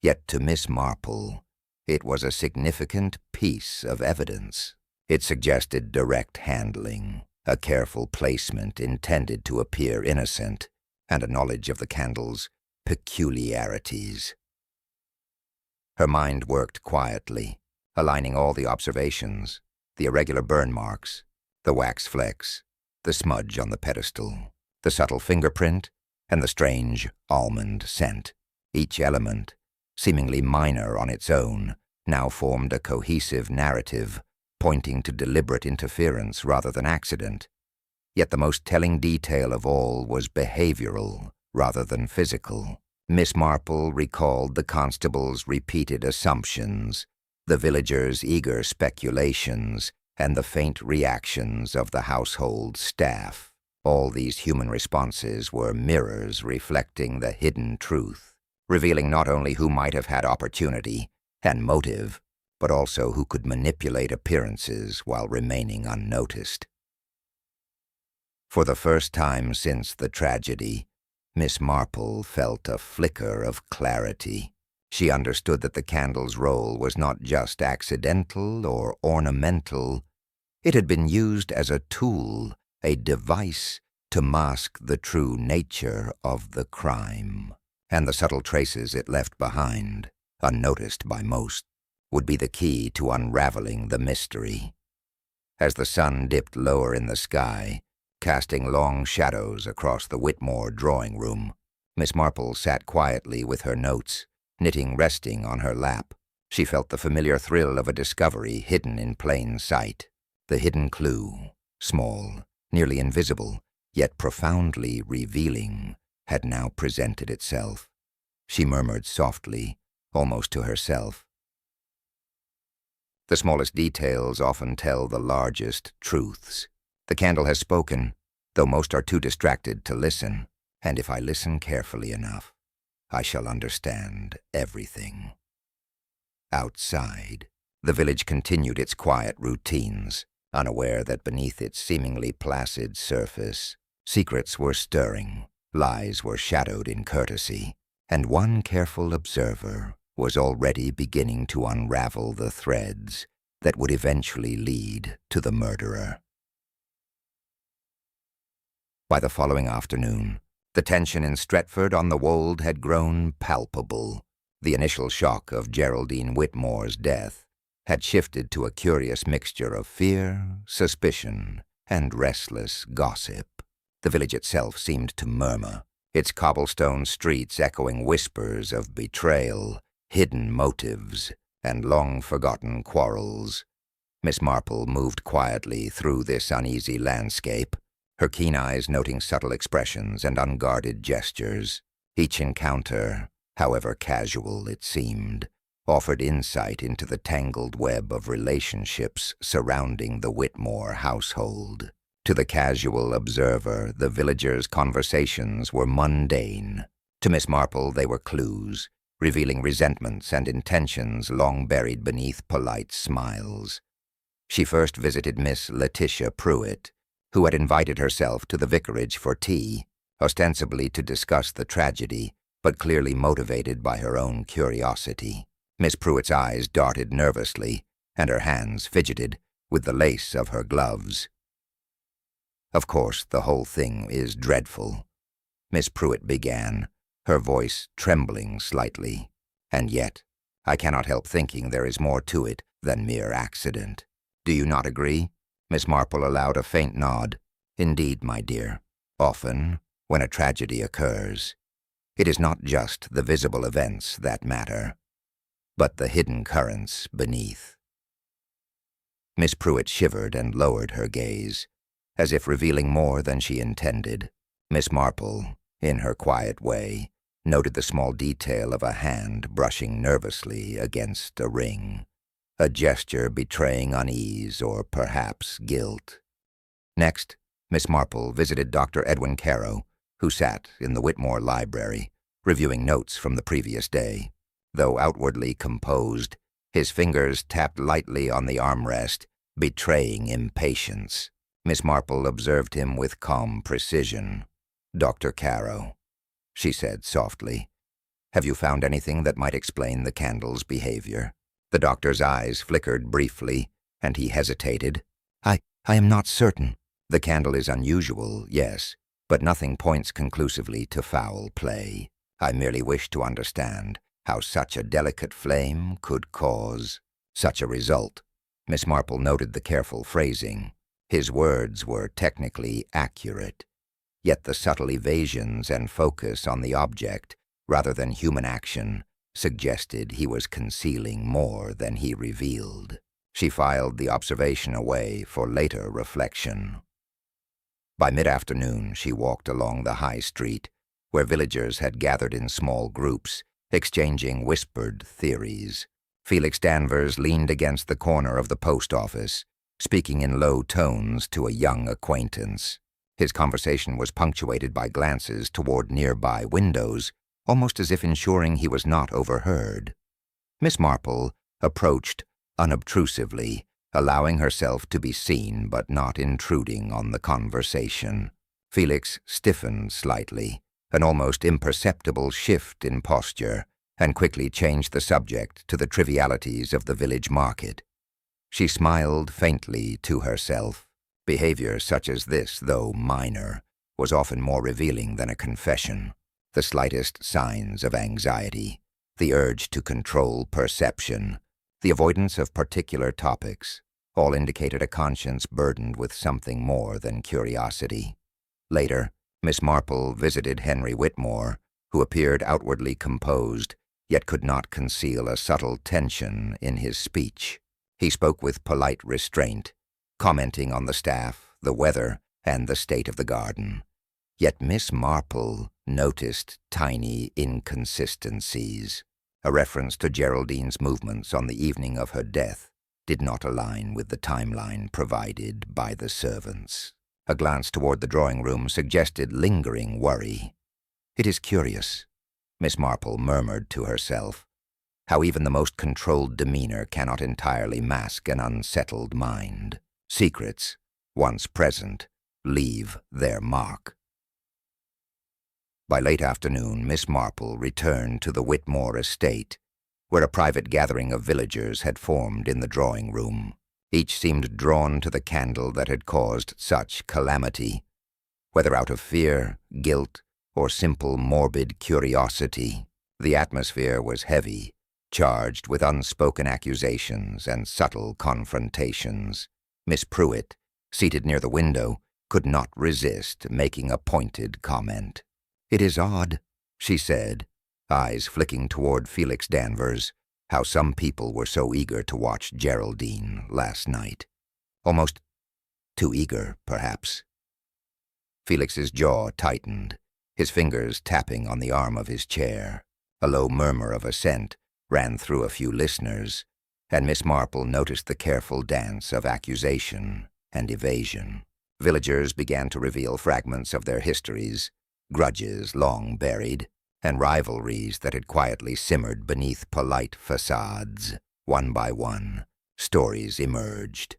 Yet to Miss Marple, it was a significant piece of evidence. It suggested direct handling, a careful placement intended to appear innocent, and a knowledge of the candle's peculiarities. Her mind worked quietly, aligning all the observations, the irregular burn marks, the wax flecks, the smudge on the pedestal, the subtle fingerprint, and the strange almond scent. Each element, seemingly minor on its own, now formed a cohesive narrative, pointing to deliberate interference rather than accident. Yet the most telling detail of all was behavioral rather than physical. Miss Marple recalled the constable's repeated assumptions, the villagers' eager speculations, and the faint reactions of the household staff. All these human responses were mirrors reflecting the hidden truth, revealing not only who might have had opportunity and motive, but also who could manipulate appearances while remaining unnoticed. For the first time since the tragedy, Miss Marple felt a flicker of clarity. She understood that the candle's role was not just accidental or ornamental. It had been used as a tool, a device to mask the true nature of the crime. And the subtle traces it left behind, unnoticed by most, would be the key to unraveling the mystery. As the sun dipped lower in the sky, casting long shadows across the Whitmore drawing room, Miss Marple sat quietly with her notes, knitting resting on her lap. She felt the familiar thrill of a discovery hidden in plain sight. The hidden clue, small, nearly invisible, yet profoundly revealing, had now presented itself. She murmured softly, almost to herself. The smallest details often tell the largest truths. The candle has spoken, though most are too distracted to listen, and if I listen carefully enough, I shall understand everything. Outside, the village continued its quiet routines, unaware that beneath its seemingly placid surface, secrets were stirring, lies were shadowed in courtesy, and one careful observer was already beginning to unravel the threads that would eventually lead to the murderer. By the following afternoon, the tension in Stretford on the Wold had grown palpable. The initial shock of Geraldine Whitmore's death had shifted to a curious mixture of fear, suspicion, and restless gossip. The village itself seemed to murmur, its cobblestone streets echoing whispers of betrayal, hidden motives, and long-forgotten quarrels. Miss Marple moved quietly through this uneasy landscape, her keen eyes noting subtle expressions and unguarded gestures. Each encounter, however casual it seemed, offered insight into the tangled web of relationships surrounding the Whitmore household. To the casual observer, the villagers' conversations were mundane. To Miss Marple, they were clues, revealing resentments and intentions long buried beneath polite smiles. She first visited Miss Letitia Pruitt, who had invited herself to the vicarage for tea, ostensibly to discuss the tragedy, but clearly motivated by her own curiosity. Miss Pruitt's eyes darted nervously, and her hands fidgeted with the lace of her gloves. "Of course, the whole thing is dreadful," Miss Pruitt began, her voice trembling slightly. "And yet, I cannot help thinking there is more to it than mere accident. Do you not agree?" Miss Marple allowed a faint nod. "Indeed, my dear. Often, when a tragedy occurs, it is not just the visible events that matter, but the hidden currents beneath." Miss Pruitt shivered and lowered her gaze, as if revealing more than she intended. Miss Marple, in her quiet way, noted the small detail of a hand brushing nervously against a ring, a gesture betraying unease or perhaps guilt. Next, Miss Marple visited Dr. Edwin Carow, who sat in the Whitmore library, reviewing notes from the previous day. Though outwardly composed, his fingers tapped lightly on the armrest, betraying impatience. Miss Marple observed him with calm precision. "Dr. Carow," she said softly, "have you found anything that might explain the candle's behavior?" The doctor's eyes flickered briefly, and he hesitated. I am not certain. The candle is unusual, yes, but nothing points conclusively to foul play. I merely wish to understand how such a delicate flame could cause such a result." Miss Marple noted the careful phrasing. His words were technically accurate, yet the subtle evasions and focus on the object, rather than human action, suggested he was concealing more than he revealed. She filed the observation away for later reflection. By mid-afternoon, she walked along the high street, where villagers had gathered in small groups, exchanging whispered theories. Felix Danvers leaned against the corner of the post office, speaking in low tones to a young acquaintance. His conversation was punctuated by glances toward nearby windows, almost as if ensuring he was not overheard. Miss Marple approached unobtrusively, allowing herself to be seen but not intruding on the conversation. Felix stiffened slightly, an almost imperceptible shift in posture, and quickly changed the subject to the trivialities of the village market. She smiled faintly to herself. Behavior such as this, though minor, was often more revealing than a confession. The slightest signs of anxiety, the urge to control perception, the avoidance of particular topics, all indicated a conscience burdened with something more than curiosity. Later, Miss Marple visited Henry Whitmore, who appeared outwardly composed, yet could not conceal a subtle tension in his speech. He spoke with polite restraint, commenting on the staff, the weather, and the state of the garden. Yet Miss Marple noticed tiny inconsistencies. A reference to Geraldine's movements on the evening of her death did not align with the timeline provided by the servants. A glance toward the drawing room suggested lingering worry. "It is curious," Miss Marple murmured to herself, "how even the most controlled demeanor cannot entirely mask an unsettled mind. Secrets, once present, leave their mark." By late afternoon, Miss Marple returned to the Whitmore estate, where a private gathering of villagers had formed in the drawing room. Each seemed drawn to the candle that had caused such calamity. Whether out of fear, guilt, or simple morbid curiosity, the atmosphere was heavy, charged with unspoken accusations and subtle confrontations. Miss Pruitt, seated near the window, could not resist making a pointed comment. "It is odd," she said, eyes flicking toward Felix Danvers, "how some people were so eager to watch Geraldine last night. Almost too eager, perhaps." Felix's jaw tightened, his fingers tapping on the arm of his chair. A low murmur of assent ran through a few listeners, and Miss Marple noticed the careful dance of accusation and evasion. Villagers began to reveal fragments of their histories, grudges long buried, and rivalries that had quietly simmered beneath polite facades. One by one, stories emerged.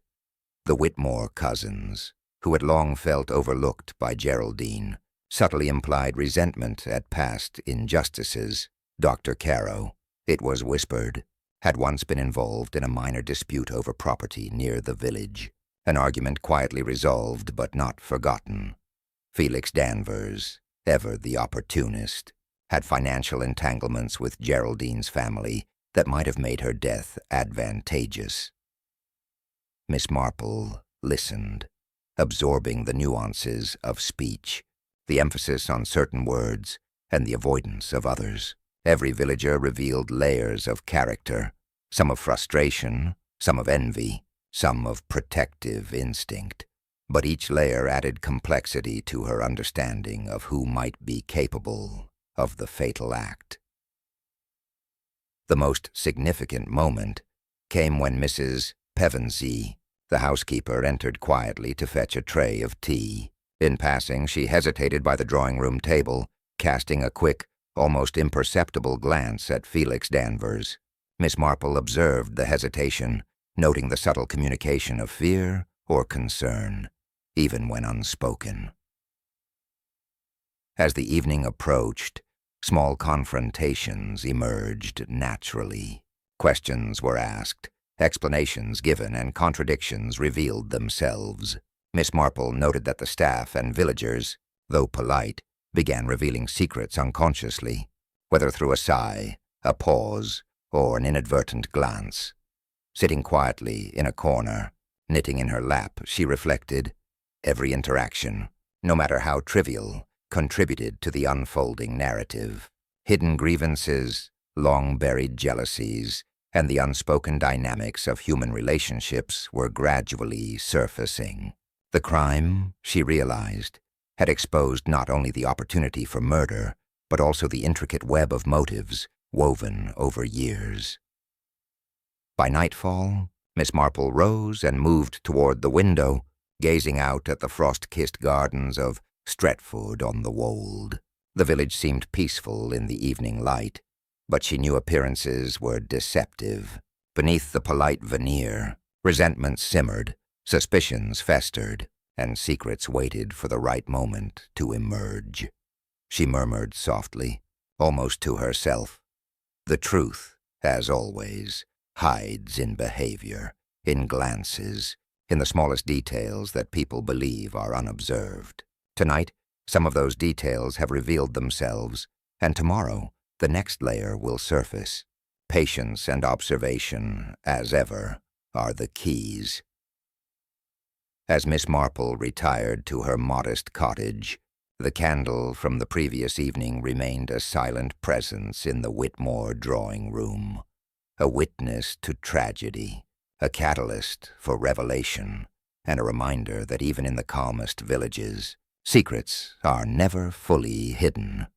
The Whitmore cousins, who had long felt overlooked by Geraldine, subtly implied resentment at past injustices. Dr. Caro, it was whispered, had once been involved in a minor dispute over property near the village, an argument quietly resolved but not forgotten. Felix Danvers, ever the opportunist, had financial entanglements with Geraldine's family that might have made her death advantageous. Miss Marple listened, absorbing the nuances of speech, the emphasis on certain words and the avoidance of others. Every villager revealed layers of character, some of frustration, some of envy, some of protective instinct. But each layer added complexity to her understanding of who might be capable of the fatal act. The most significant moment came when Mrs. Pevensey, the housekeeper, entered quietly to fetch a tray of tea. In passing, she hesitated by the drawing-room table, casting a quick, almost imperceptible glance at Felix Danvers. Miss Marple observed the hesitation, noting the subtle communication of fear or concern, even when unspoken. As the evening approached, small confrontations emerged naturally. Questions were asked, explanations given, and contradictions revealed themselves. Miss Marple noted that the staff and villagers, though polite, began revealing secrets unconsciously, whether through a sigh, a pause, or an inadvertent glance. Sitting quietly in a corner, knitting in her lap, she reflected. Every interaction, no matter how trivial, contributed to the unfolding narrative. Hidden grievances, long-buried jealousies, and the unspoken dynamics of human relationships were gradually surfacing. The crime, she realized, had exposed not only the opportunity for murder, but also the intricate web of motives woven over years. By nightfall, Miss Marple rose and moved toward the window, gazing out at the frost-kissed gardens of Stretford-on-the-Wold. The village seemed peaceful in the evening light, but she knew appearances were deceptive. Beneath the polite veneer, resentment simmered, suspicions festered, and secrets waited for the right moment to emerge. She murmured softly, almost to herself, "The truth, as always, hides in behavior, in glances, in the smallest details that people believe are unobserved. Tonight, some of those details have revealed themselves, and tomorrow, the next layer will surface. Patience and observation, as ever, are the keys." As Miss Marple retired to her modest cottage, the candle from the previous evening remained a silent presence in the Whitmore drawing-room, a witness to tragedy, a catalyst for revelation, and a reminder that even in the calmest villages, secrets are never fully hidden.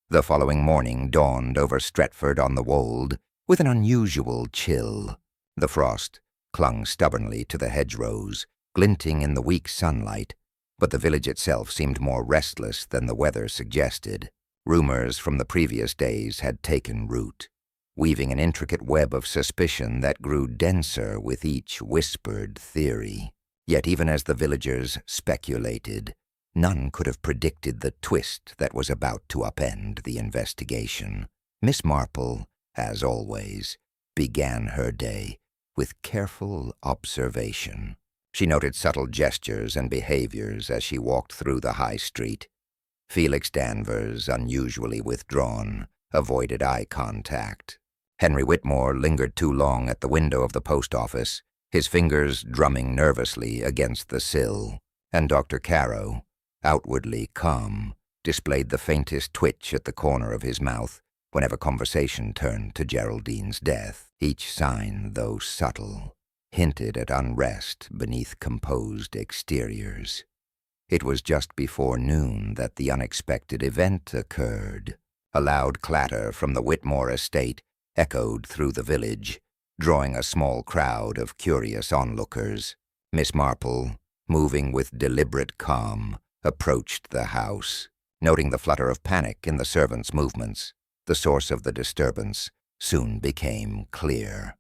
The following morning dawned over Stretford-on-the-Wold with an unusual chill. The frost clung stubbornly to the hedgerows, glinting in the weak sunlight, but the village itself seemed more restless than the weather suggested. Rumors from the previous days had taken root, weaving an intricate web of suspicion that grew denser with each whispered theory. Yet even as the villagers speculated, none could have predicted the twist that was about to upend the investigation. Miss Marple, as always, began her day with careful observation. She noted subtle gestures and behaviors as she walked through the high street. Felix Danvers, unusually withdrawn, avoided eye contact. Henry Whitmore lingered too long at the window of the post office, his fingers drumming nervously against the sill. And Dr. Carow, outwardly calm, displayed the faintest twitch at the corner of his mouth whenever conversation turned to Geraldine's death. Each sign, though subtle, hinted at unrest beneath composed exteriors. It was just before noon that the unexpected event occurred. A loud clatter from the Whitmore estate echoed through the village, drawing a small crowd of curious onlookers. Miss Marple, moving with deliberate calm, approached the house. Noting the flutter of panic in the servants' movements, the source of the disturbance soon became clear.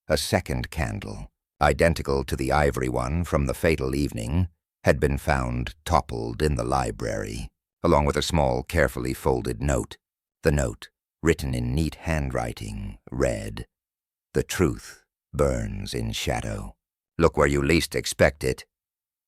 A second candle, identical to the ivory one from the fatal evening, had been found toppled in the library, along with a small, carefully folded note. The note, written in neat handwriting, read, "The truth burns in shadow. Look where you least expect it."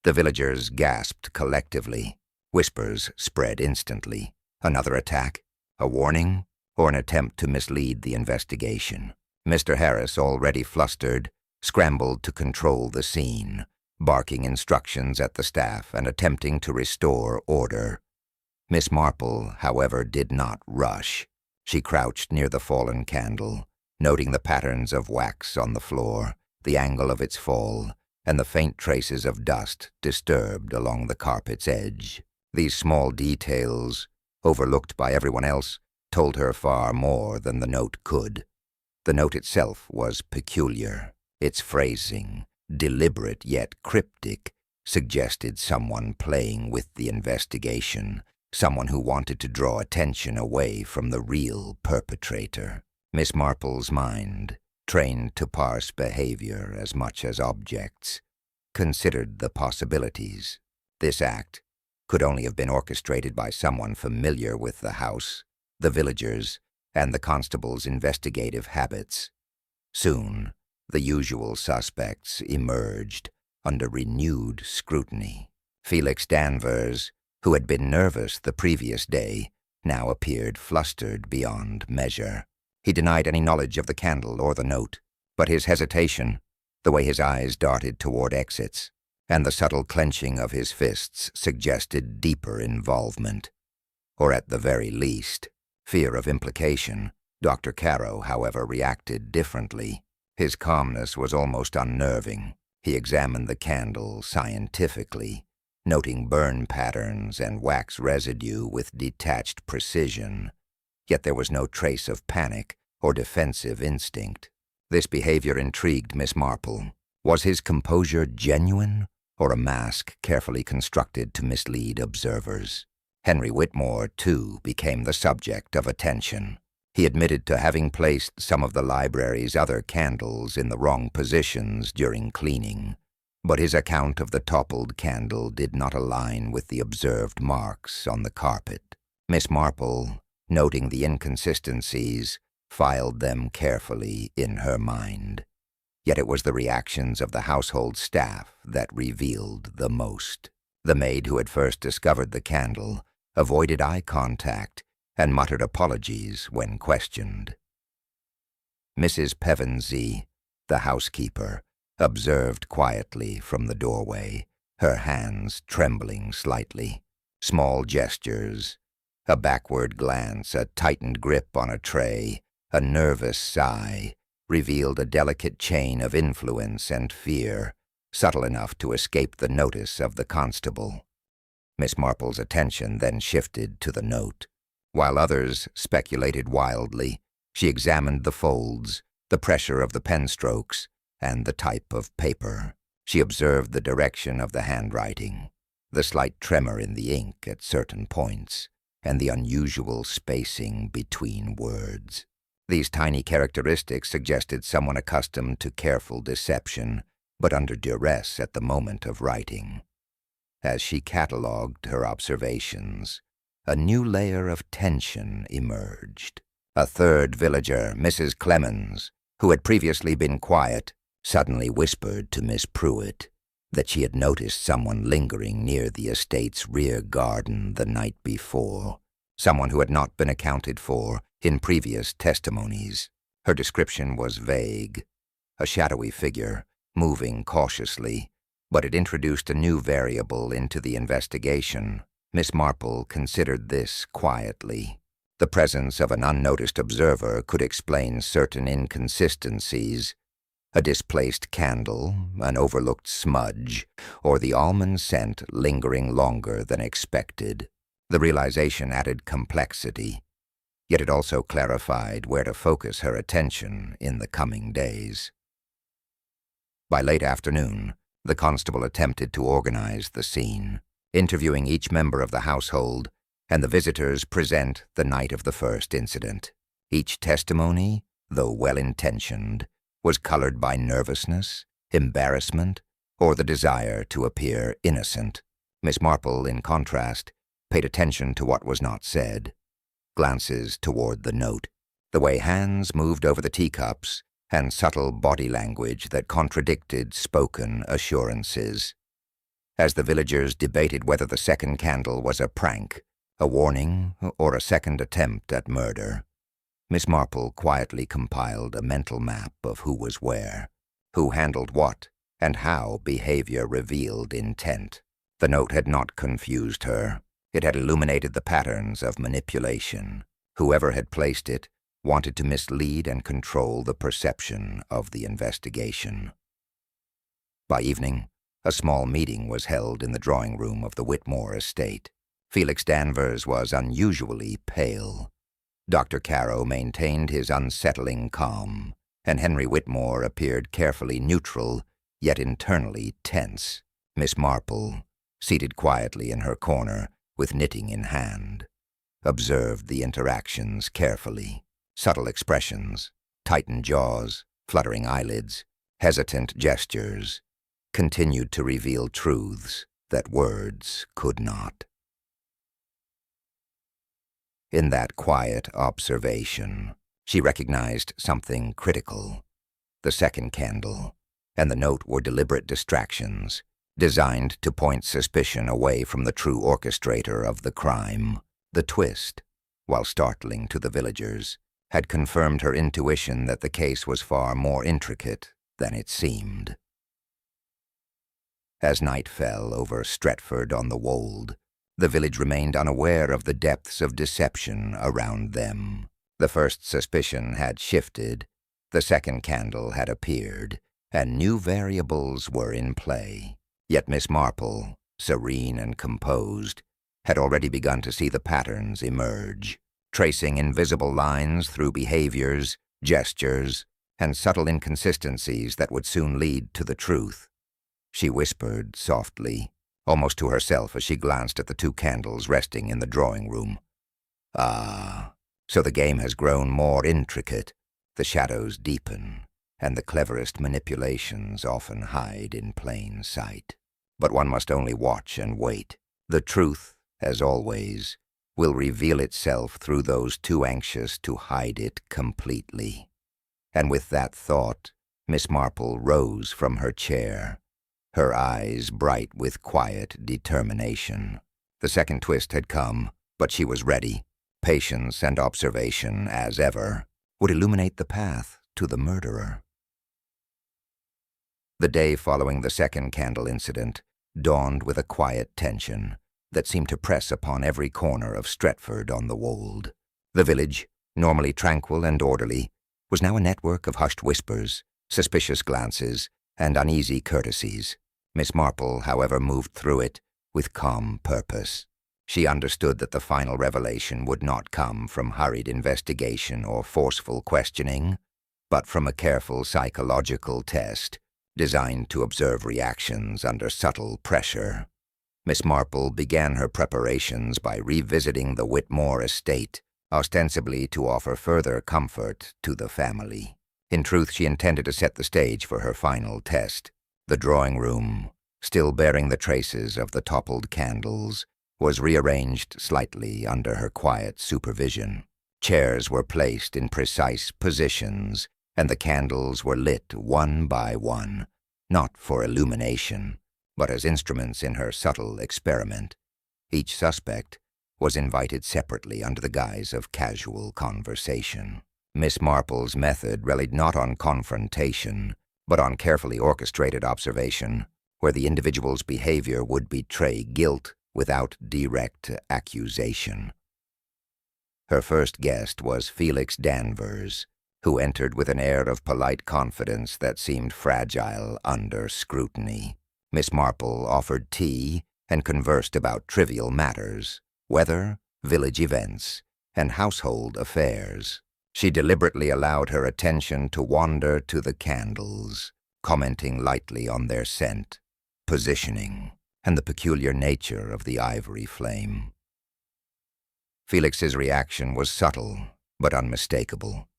The villagers gasped collectively. Whispers spread instantly. Another attack? A warning? Or an attempt to mislead the investigation? Mr. Harris, already flustered, scrambled to control the scene, barking instructions at the staff and attempting to restore order. Miss Marple, however, did not rush. She crouched near the fallen candle, noting the patterns of wax on the floor, the angle of its fall, and the faint traces of dust disturbed along the carpet's edge. These small details, overlooked by everyone else, told her far more than the note could. The note itself was peculiar. Its phrasing, deliberate yet cryptic, suggested someone playing with the investigation, someone who wanted to draw attention away from the real perpetrator. Miss Marple's mind, trained to parse behavior as much as objects, considered the possibilities. This act could only have been orchestrated by someone familiar with the house, the villagers, and the constable's investigative habits. Soon, the usual suspects emerged under renewed scrutiny. Felix Danvers, who had been nervous the previous day, now appeared flustered beyond measure. He denied any knowledge of the candle or the note, but his hesitation, the way his eyes darted toward exits, and the subtle clenching of his fists suggested deeper involvement. Or at the very least, fear of implication. Dr. Carow, however, reacted differently. His calmness was almost unnerving. He examined the candle scientifically, noting burn patterns and wax residue with detached precision. Yet there was no trace of panic or defensive instinct. This behavior intrigued Miss Marple. Was his composure genuine, or a mask carefully constructed to mislead observers? Henry Whitmore, too, became the subject of attention. He admitted to having placed some of the library's other candles in the wrong positions during cleaning, but his account of the toppled candle did not align with the observed marks on the carpet. Miss Marple, noting the inconsistencies, filed them carefully in her mind. Yet it was the reactions of the household staff that revealed the most. The maid who had first discovered the candle avoided eye contact and muttered apologies when questioned. Mrs. Pevensey, the housekeeper, observed quietly from the doorway, her hands trembling slightly. Small gestures, a backward glance, a tightened grip on a tray, a nervous sigh, revealed a delicate chain of influence and fear, subtle enough to escape the notice of the constable. Miss Marple's attention then shifted to the note. While others speculated wildly, she examined the folds, the pressure of the pen strokes, and the type of paper. She observed the direction of the handwriting, the slight tremor in the ink at certain points, and the unusual spacing between words. These tiny characteristics suggested someone accustomed to careful deception, but under duress at the moment of writing. As she catalogued her observations, a new layer of tension emerged. A third villager, Mrs. Clemens, who had previously been quiet, suddenly whispered to Miss Pruitt that she had noticed someone lingering near the estate's rear garden the night before, someone who had not been accounted for in previous testimonies. Her description was vague, a shadowy figure, moving cautiously, but it introduced a new variable into the investigation. Miss Marple considered this quietly. The presence of an unnoticed observer could explain certain inconsistencies: a displaced candle, an overlooked smudge, or the almond scent lingering longer than expected. The realization added complexity, yet it also clarified where to focus her attention in the coming days. By late afternoon, the constable attempted to organize the scene, interviewing each member of the household and the visitors present the night of the first incident. Each testimony, though well-intentioned, was colored by nervousness, embarrassment, or the desire to appear innocent. Miss Marple, in contrast, paid attention to what was not said. Glances toward the note, the way hands moved over the teacups, and subtle body language that contradicted spoken assurances. As the villagers debated whether the second candle was a prank, a warning, or a second attempt at murder, Miss Marple quietly compiled a mental map of who was where, who handled what, and how behavior revealed intent. The note had not confused her. It had illuminated the patterns of manipulation. Whoever had placed it wanted to mislead and control the perception of the investigation. By evening, a small meeting was held in the drawing room of the Whitmore estate. Felix Danvers was unusually pale. Dr. Carrow maintained his unsettling calm, and Henry Whitmore appeared carefully neutral, yet internally tense. Miss Marple, seated quietly in her corner, with knitting in hand, observed the interactions carefully. Subtle expressions, tightened jaws, fluttering eyelids, hesitant gestures, continued to reveal truths that words could not. In that quiet observation, she recognized something critical. The second candle and the note were deliberate distractions, designed to point suspicion away from the true orchestrator of the crime. The twist, while startling to the villagers, had confirmed her intuition that the case was far more intricate than it seemed. As night fell over Stretford-on-the-Wold, the village remained unaware of the depths of deception around them. The first suspicion had shifted, the second candle had appeared, and new variables were in play. Yet Miss Marple, serene and composed, had already begun to see the patterns emerge, tracing invisible lines through behaviors, gestures, and subtle inconsistencies that would soon lead to the truth. She whispered softly, almost to herself as she glanced at the two candles resting in the drawing room. "Ah, so the game has grown more intricate. The shadows deepen, and the cleverest manipulations often hide in plain sight. But one must only watch and wait. The truth, as always, will reveal itself through those too anxious to hide it completely." And with that thought, Miss Marple rose from her chair, her eyes bright with quiet determination. The second twist had come, but she was ready. Patience and observation, as ever, would illuminate the path to the murderer. The day following the second candle incident dawned with a quiet tension that seemed to press upon every corner of Stretford-on-the-Wold. The village, normally tranquil and orderly, was now a network of hushed whispers, suspicious glances, and uneasy courtesies. Miss Marple, however, moved through it with calm purpose. She understood that the final revelation would not come from hurried investigation or forceful questioning, but from a careful psychological test designed to observe reactions under subtle pressure. Miss Marple began her preparations by revisiting the Whitmore estate, ostensibly to offer further comfort to the family. In truth, she intended to set the stage for her final test. The drawing room, still bearing the traces of the toppled candles, was rearranged slightly under her quiet supervision. Chairs were placed in precise positions, and the candles were lit one by one, not for illumination, but as instruments in her subtle experiment. Each suspect was invited separately under the guise of casual conversation. Miss Marple's method relied not on confrontation, but on carefully orchestrated observation, where the individual's behavior would betray guilt without direct accusation. Her first guest was Felix Danvers, who entered with an air of polite confidence that seemed fragile under scrutiny. Miss Marple offered tea and conversed about trivial matters, weather, village events, and household affairs. She deliberately allowed her attention to wander to the candles, commenting lightly on their scent, positioning, and the peculiar nature of the ivory flame. Felix's reaction was subtle but unmistakable.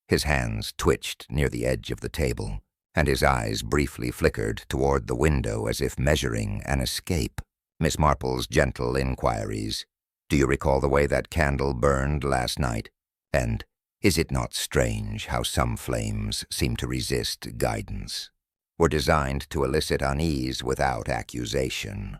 His hands twitched near the edge of the table, and his eyes briefly flickered toward the window as if measuring an escape. Miss Marple's gentle inquiries, "Do you recall the way that candle burned last night? And is it not strange how some flames seem to resist guidance?" were designed to elicit unease without accusation.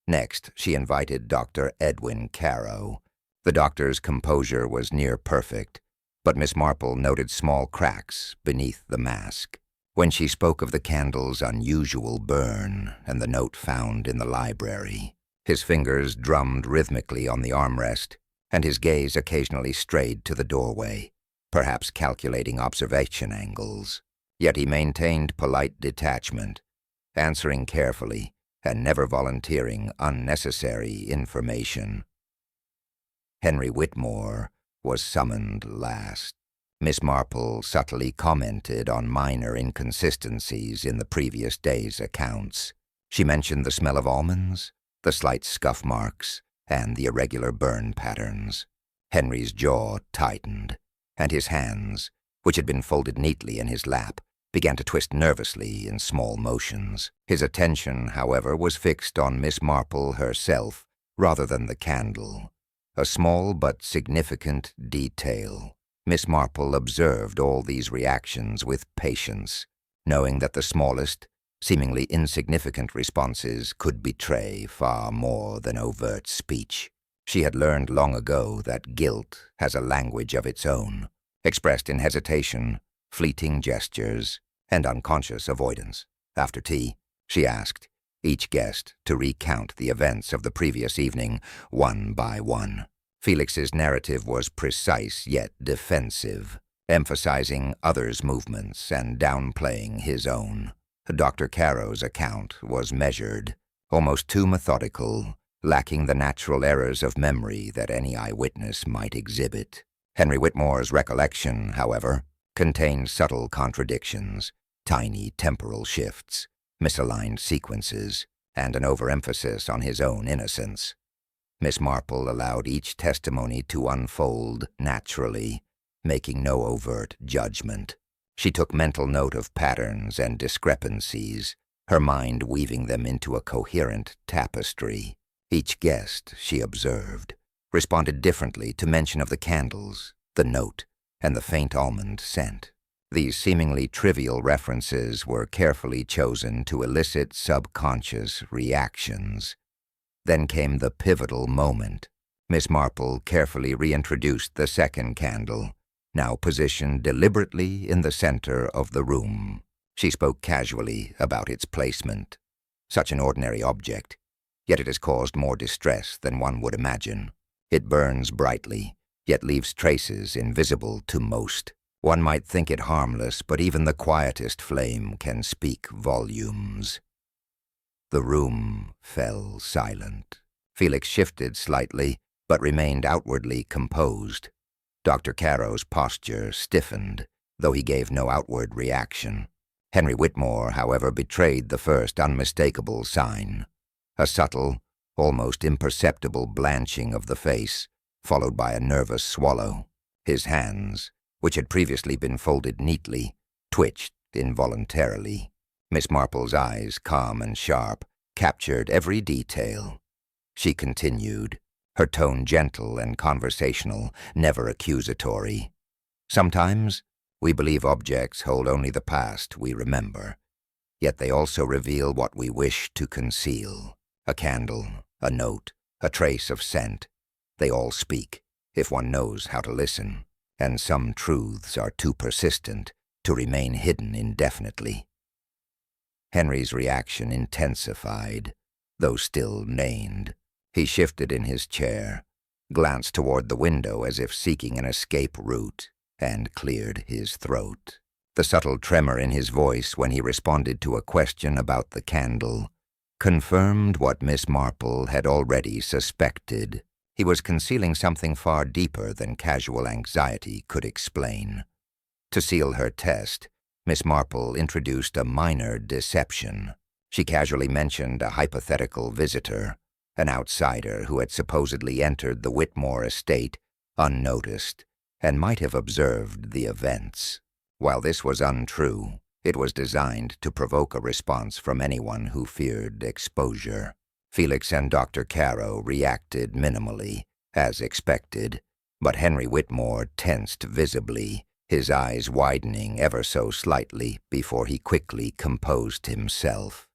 Next, she invited Dr. Edwin Carow. The doctor's composure was near perfect, but Miss Marple noted small cracks beneath the mask. When she spoke of the candle's unusual burn and the note found in the library, his fingers drummed rhythmically on the armrest, and his gaze occasionally strayed to the doorway, perhaps calculating observation angles. Yet he maintained polite detachment, answering carefully and never volunteering unnecessary information. Henry Whitmore was summoned last. Miss Marple subtly commented on minor inconsistencies in the previous day's accounts. She mentioned the smell of almonds, the slight scuff marks, and the irregular burn patterns. Henry's jaw tightened, and his hands, which had been folded neatly in his lap, began to twist nervously in small motions. His attention, however, was fixed on Miss Marple herself rather than the candle, a small but significant detail. Miss Marple observed all these reactions with patience, knowing that the smallest, seemingly insignificant responses could betray far more than overt speech. She had learned long ago that guilt has a language of its own, expressed in hesitation, fleeting gestures, and unconscious avoidance. After tea, she asked each guest to recount the events of the previous evening one by one. Felix's narrative was precise yet defensive, emphasizing others' movements and downplaying his own. Dr. Carow's account was measured, almost too methodical, lacking the natural errors of memory that any eyewitness might exhibit. Henry Whitmore's recollection, however, contained subtle contradictions, tiny temporal shifts, misaligned sequences, and an overemphasis on his own innocence. Miss Marple allowed each testimony to unfold naturally, making no overt judgment. She took mental note of patterns and discrepancies, her mind weaving them into a coherent tapestry. Each guest, she observed, responded differently to mention of the candles, the note, and the faint almond scent. These seemingly trivial references were carefully chosen to elicit subconscious reactions. Then came the pivotal moment. Miss Marple carefully reintroduced the second candle, now positioned deliberately in the center of the room. She spoke casually about its placement. Such an ordinary object, yet it has caused more distress than one would imagine. It burns brightly, yet leaves traces invisible to most. One might think it harmless, but even the quietest flame can speak volumes. The room fell silent. Felix shifted slightly, but remained outwardly composed. Dr. Caro's posture stiffened, though he gave no outward reaction. Henry Whitmore, however, betrayed the first unmistakable sign. A subtle, almost imperceptible blanching of the face, followed by a nervous swallow. His hands, which had previously been folded neatly, twitched involuntarily. Miss Marple's eyes, calm and sharp, captured every detail. She continued, her tone gentle and conversational, never accusatory. Sometimes we believe objects hold only the past we remember, yet they also reveal what we wish to conceal. A candle, a note, a trace of scent. They all speak, if one knows how to listen, and some truths are too persistent to remain hidden indefinitely. Henry's reaction intensified, though still named. He shifted in his chair, glanced toward the window as if seeking an escape route, and cleared his throat. The subtle tremor in his voice when he responded to a question about the candle confirmed what Miss Marple had already suspected. He was concealing something far deeper than casual anxiety could explain. To seal her test, Miss Marple introduced a minor deception. She casually mentioned a hypothetical visitor, an outsider who had supposedly entered the Whitmore estate unnoticed and might have observed the events. While this was untrue, it was designed to provoke a response from anyone who feared exposure. Felix and Dr. Caro reacted minimally, as expected, but Henry Whitmore tensed visibly, his eyes widening ever so slightly before he quickly composed himself.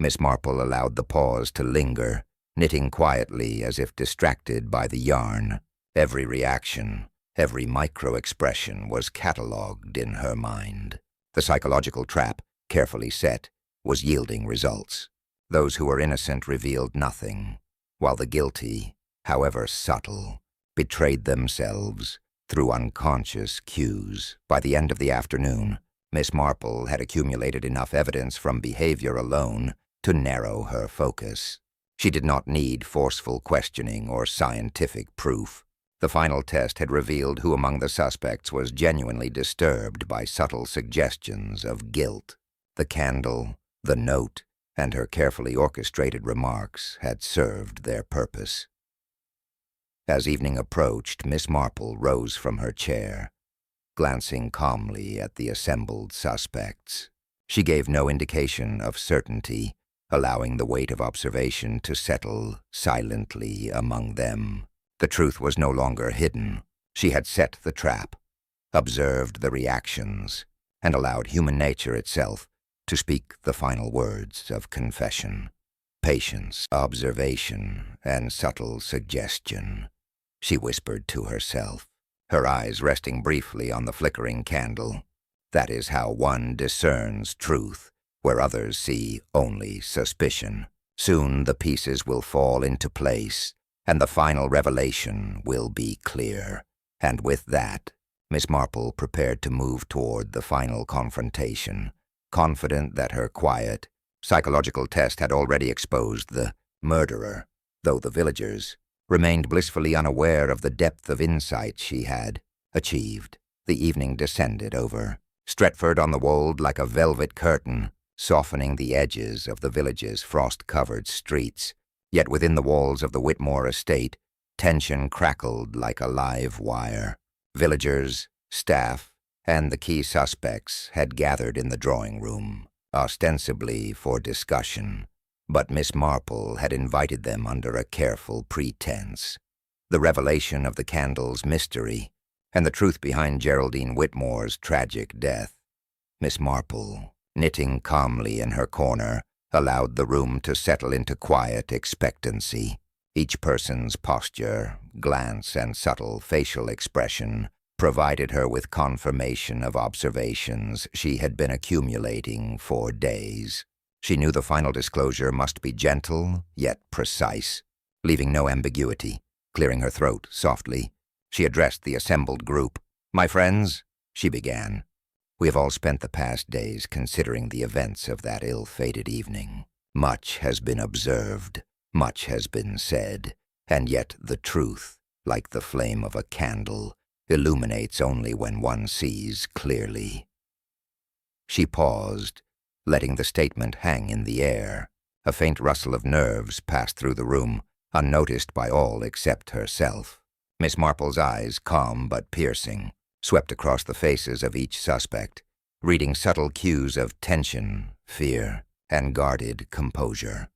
Miss Marple allowed the pause to linger, knitting quietly as if distracted by the yarn. Every reaction, every micro-expression was catalogued in her mind. The psychological trap, carefully set, was yielding results. Those who were innocent revealed nothing, while the guilty, however subtle, betrayed themselves through unconscious cues. By the end of the afternoon, Miss Marple had accumulated enough evidence from behavior alone to narrow her focus. She did not need forceful questioning or scientific proof. The final test had revealed who among the suspects was genuinely disturbed by subtle suggestions of guilt. The candle, the note, and her carefully orchestrated remarks had served their purpose. As evening approached, Miss Marple rose from her chair, glancing calmly at the assembled suspects. She gave no indication of certainty, allowing the weight of observation to settle silently among them. The truth was no longer hidden. She had set the trap, observed the reactions, and allowed human nature itself to speak the final words of confession. Patience, observation, and subtle suggestion, she whispered to herself, her eyes resting briefly on the flickering candle. That is how one discerns truth, where others see only suspicion. Soon the pieces will fall into place, and the final revelation will be clear. And with that, Miss Marple prepared to move toward the final confrontation, confident that her quiet, psychological test had already exposed the murderer, though the villagers remained blissfully unaware of the depth of insight she had achieved. The evening descended over Stretford on the Wold like a velvet curtain, softening the edges of the village's frost-covered streets. Yet within the walls of the Whitmore estate, tension crackled like a live wire. Villagers, staff, and the key suspects had gathered in the drawing room, ostensibly for discussion, but Miss Marple had invited them under a careful pretense. The revelation of the candle's mystery, and the truth behind Geraldine Whitmore's tragic death. Miss Marple, knitting calmly in her corner, allowed the room to settle into quiet expectancy. Each person's posture, glance, and subtle facial expression provided her with confirmation of observations she had been accumulating for days. She knew the final disclosure must be gentle, yet precise, leaving no ambiguity. Clearing her throat softly, she addressed the assembled group. "My friends," she began, "we have all spent the past days considering the events of that ill-fated evening. Much has been observed, much has been said, and yet the truth, like the flame of a candle, illuminates only when one sees clearly. She paused, letting the statement hang in the air. A faint rustle of nerves passed through the room, unnoticed by all except herself. Miss Marple's eyes, calm but piercing, swept across the faces of each suspect, reading subtle cues of tension, fear, and guarded composure.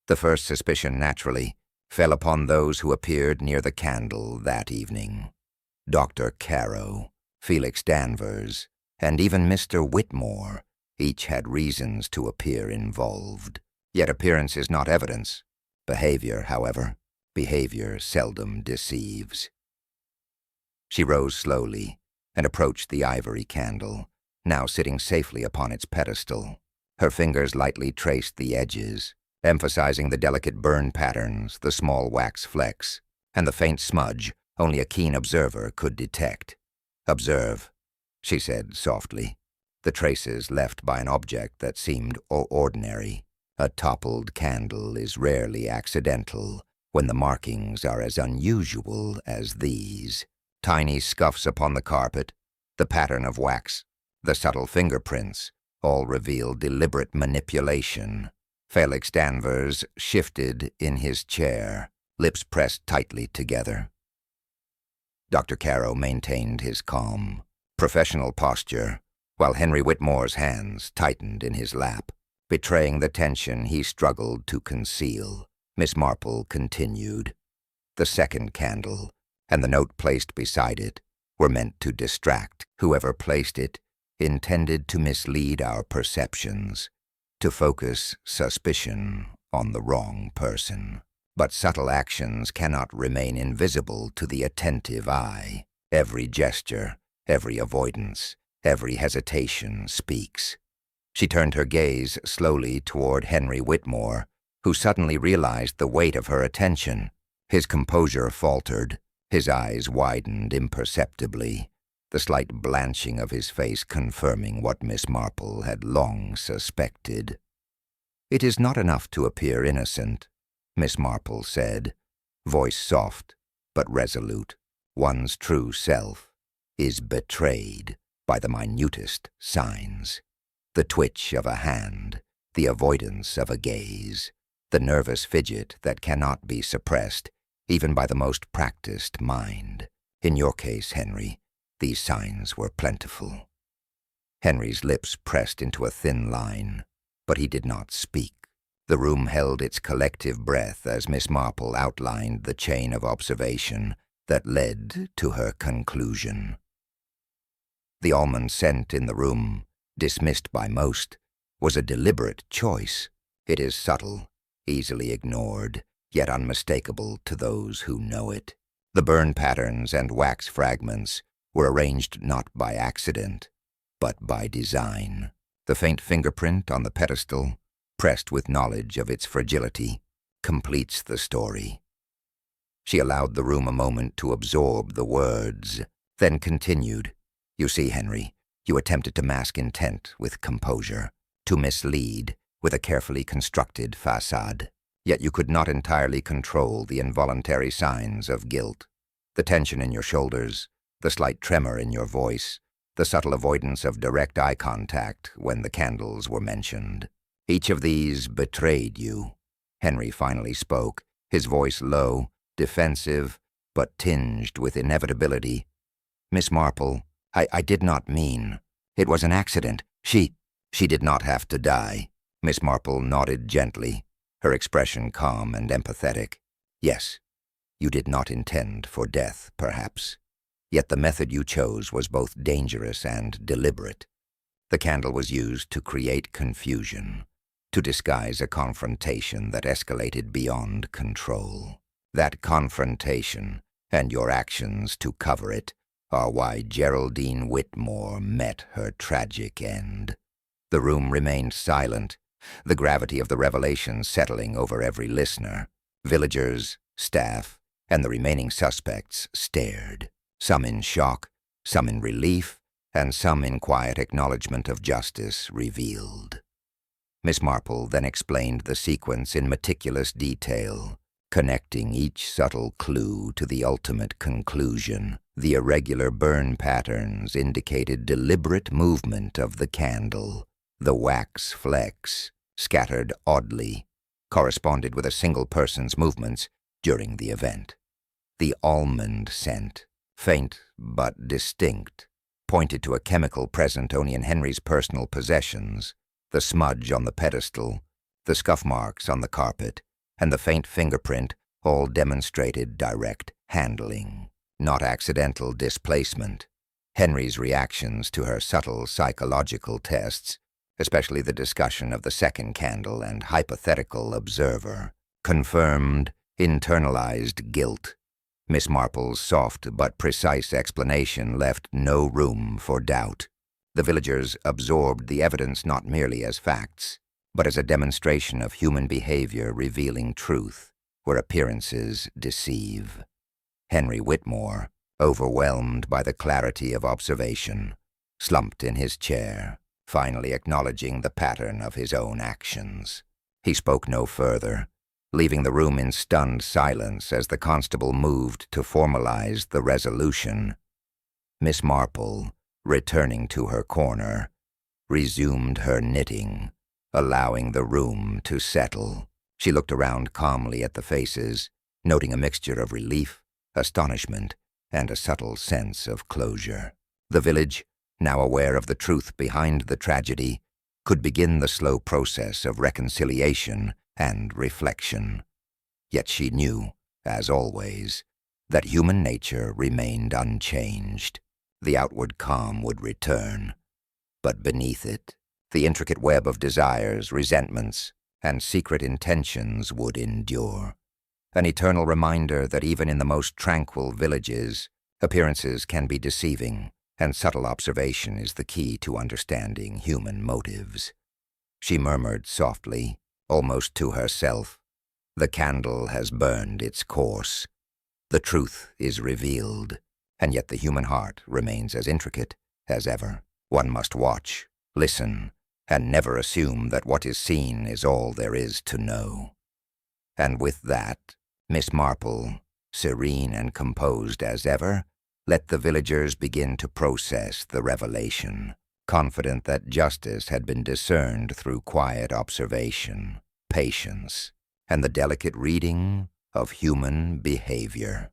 The first suspicion, naturally, fell upon those who appeared near the candle that evening. Dr. Caro, Felix Danvers, and even Mr. Whitmore each had reasons to appear involved. Yet appearance is not evidence. Behavior, however, behavior seldom deceives. She rose slowly and approached the ivory candle, now sitting safely upon its pedestal. Her fingers lightly traced the edges, emphasizing the delicate burn patterns, the small wax flecks, and the faint smudge only a keen observer could detect. "Observe," she said softly, the traces left by an object that seemed ordinary. A toppled candle is rarely accidental when the markings are as unusual as these. Tiny scuffs upon the carpet, the pattern of wax, the subtle fingerprints, all reveal deliberate manipulation. Felix Danvers shifted in his chair, lips pressed tightly together. Dr. Caro maintained his calm, professional posture, while Henry Whitmore's hands tightened in his lap, betraying the tension he struggled to conceal. Miss Marple continued. The second candle, and the note placed beside it, were meant to distract. Whoever placed it intended to mislead our perceptions, to focus suspicion on the wrong person. But subtle actions cannot remain invisible to the attentive eye. Every gesture, every avoidance, every hesitation speaks. She turned her gaze slowly toward Henry Whitmore, who suddenly realized the weight of her attention. His composure faltered, his eyes widened imperceptibly, the slight blanching of his face confirming what Miss Marple had long suspected. "It is not enough to appear innocent," Miss Marple said, voice soft but resolute. "One's true self is betrayed by the minutest signs. The twitch of a hand, the avoidance of a gaze, the nervous fidget that cannot be suppressed even by the most practiced mind. In your case, Henry, these signs were plentiful." Henry's lips pressed into a thin line, but he did not speak. The room held its collective breath as Miss Marple outlined the chain of observation that led to her conclusion. The almond scent in the room, dismissed by most, was a deliberate choice. It is subtle, easily ignored, yet unmistakable to those who know it. The burn patterns and wax fragments were arranged not by accident, but by design. The faint fingerprint on the pedestal, pressed with knowledge of its fragility, completes the story. She allowed the room a moment to absorb the words, then continued. "You see, Henry, you attempted to mask intent with composure, to mislead with a carefully constructed facade. Yet you could not entirely control the involuntary signs of guilt. The tension in your shoulders, the slight tremor in your voice, the subtle avoidance of direct eye contact when the candles were mentioned. Each of these betrayed you." Henry finally spoke, his voice low, defensive, but tinged with inevitability. "Miss Marple, I did not mean. It was an accident. She did not have to die." Miss Marple nodded gently, her expression calm and empathetic. "Yes, you did not intend for death, perhaps. Yet the method you chose was both dangerous and deliberate. The candle was used to create confusion, to disguise a confrontation that escalated beyond control. That confrontation, and your actions to cover it, are why Geraldine Whitmore met her tragic end." The room remained silent, the gravity of the revelation settling over every listener. Villagers, staff, and the remaining suspects stared, some in shock, some in relief, and some in quiet acknowledgement of justice revealed. Miss Marple then explained the sequence in meticulous detail, connecting each subtle clue to the ultimate conclusion. The irregular burn patterns indicated deliberate movement of the candle. The wax flecks, scattered oddly, corresponded with a single person's movements during the event. The almond scent, faint but distinct, pointed to a chemical present only in Henry's personal possessions. The smudge on the pedestal, the scuff marks on the carpet, and the faint fingerprint all demonstrated direct handling, not accidental displacement. Henry's reactions to her subtle psychological tests, especially the discussion of the second candle and hypothetical observer, confirmed internalized guilt. Miss Marple's soft but precise explanation left no room for doubt. The villagers absorbed the evidence not merely as facts, but as a demonstration of human behavior revealing truth where appearances deceive. Henry Whitmore, overwhelmed by the clarity of observation, slumped in his chair, finally acknowledging the pattern of his own actions. He spoke no further, leaving the room in stunned silence as the constable moved to formalize the resolution. Miss Marple, returning to her corner, resumed her knitting, allowing the room to settle. She looked around calmly at the faces, noting a mixture of relief, astonishment, and a subtle sense of closure. The village, now aware of the truth behind the tragedy, could begin the slow process of reconciliation and reflection. Yet she knew, as always, that human nature remained unchanged. The outward calm would return, but beneath it, the intricate web of desires, resentments, and secret intentions would endure. An eternal reminder that even in the most tranquil villages, appearances can be deceiving, and subtle observation is the key to understanding human motives. She murmured softly, almost to herself, "The candle has burned its course. The truth is revealed, and yet the human heart remains as intricate as ever. One must watch, listen, and never assume that what is seen is all there is to know." And with that, Miss Marple, serene and composed as ever, let the villagers begin to process the revelation, confident that justice had been discerned through quiet observation, patience, and the delicate reading of human behavior.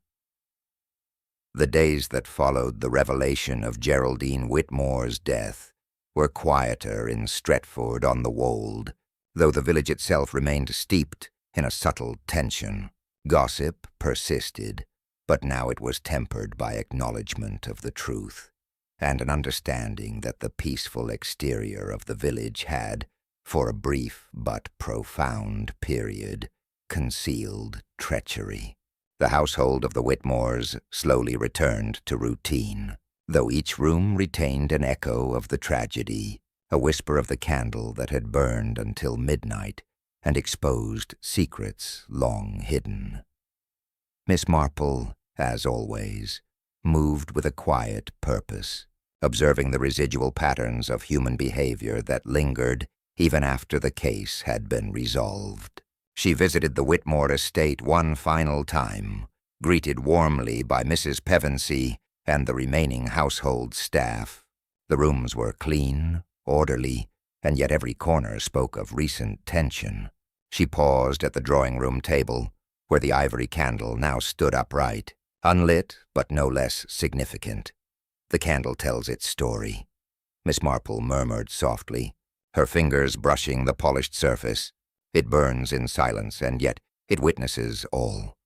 The days that followed the revelation of Geraldine Whitmore's death were quieter in Stretford-on-the-Wold, though the village itself remained steeped in a subtle tension. Gossip persisted, but now it was tempered by acknowledgement of the truth, and an understanding that the peaceful exterior of the village had, for a brief but profound period, concealed treachery. The household of the Whitmores slowly returned to routine, though each room retained an echo of the tragedy, a whisper of the candle that had burned until midnight and exposed secrets long hidden. Miss Marple, as always, moved with a quiet purpose, observing the residual patterns of human behavior that lingered even after the case had been resolved. She visited the Whitmore estate one final time, greeted warmly by Mrs. Pevensey and the remaining household staff. The rooms were clean, orderly, and yet every corner spoke of recent tension. She paused at the drawing-room table, where the ivory candle now stood upright, unlit but no less significant. "The candle tells its story," Miss Marple murmured softly, her fingers brushing the polished surface. "It burns in silence, and yet it witnesses all."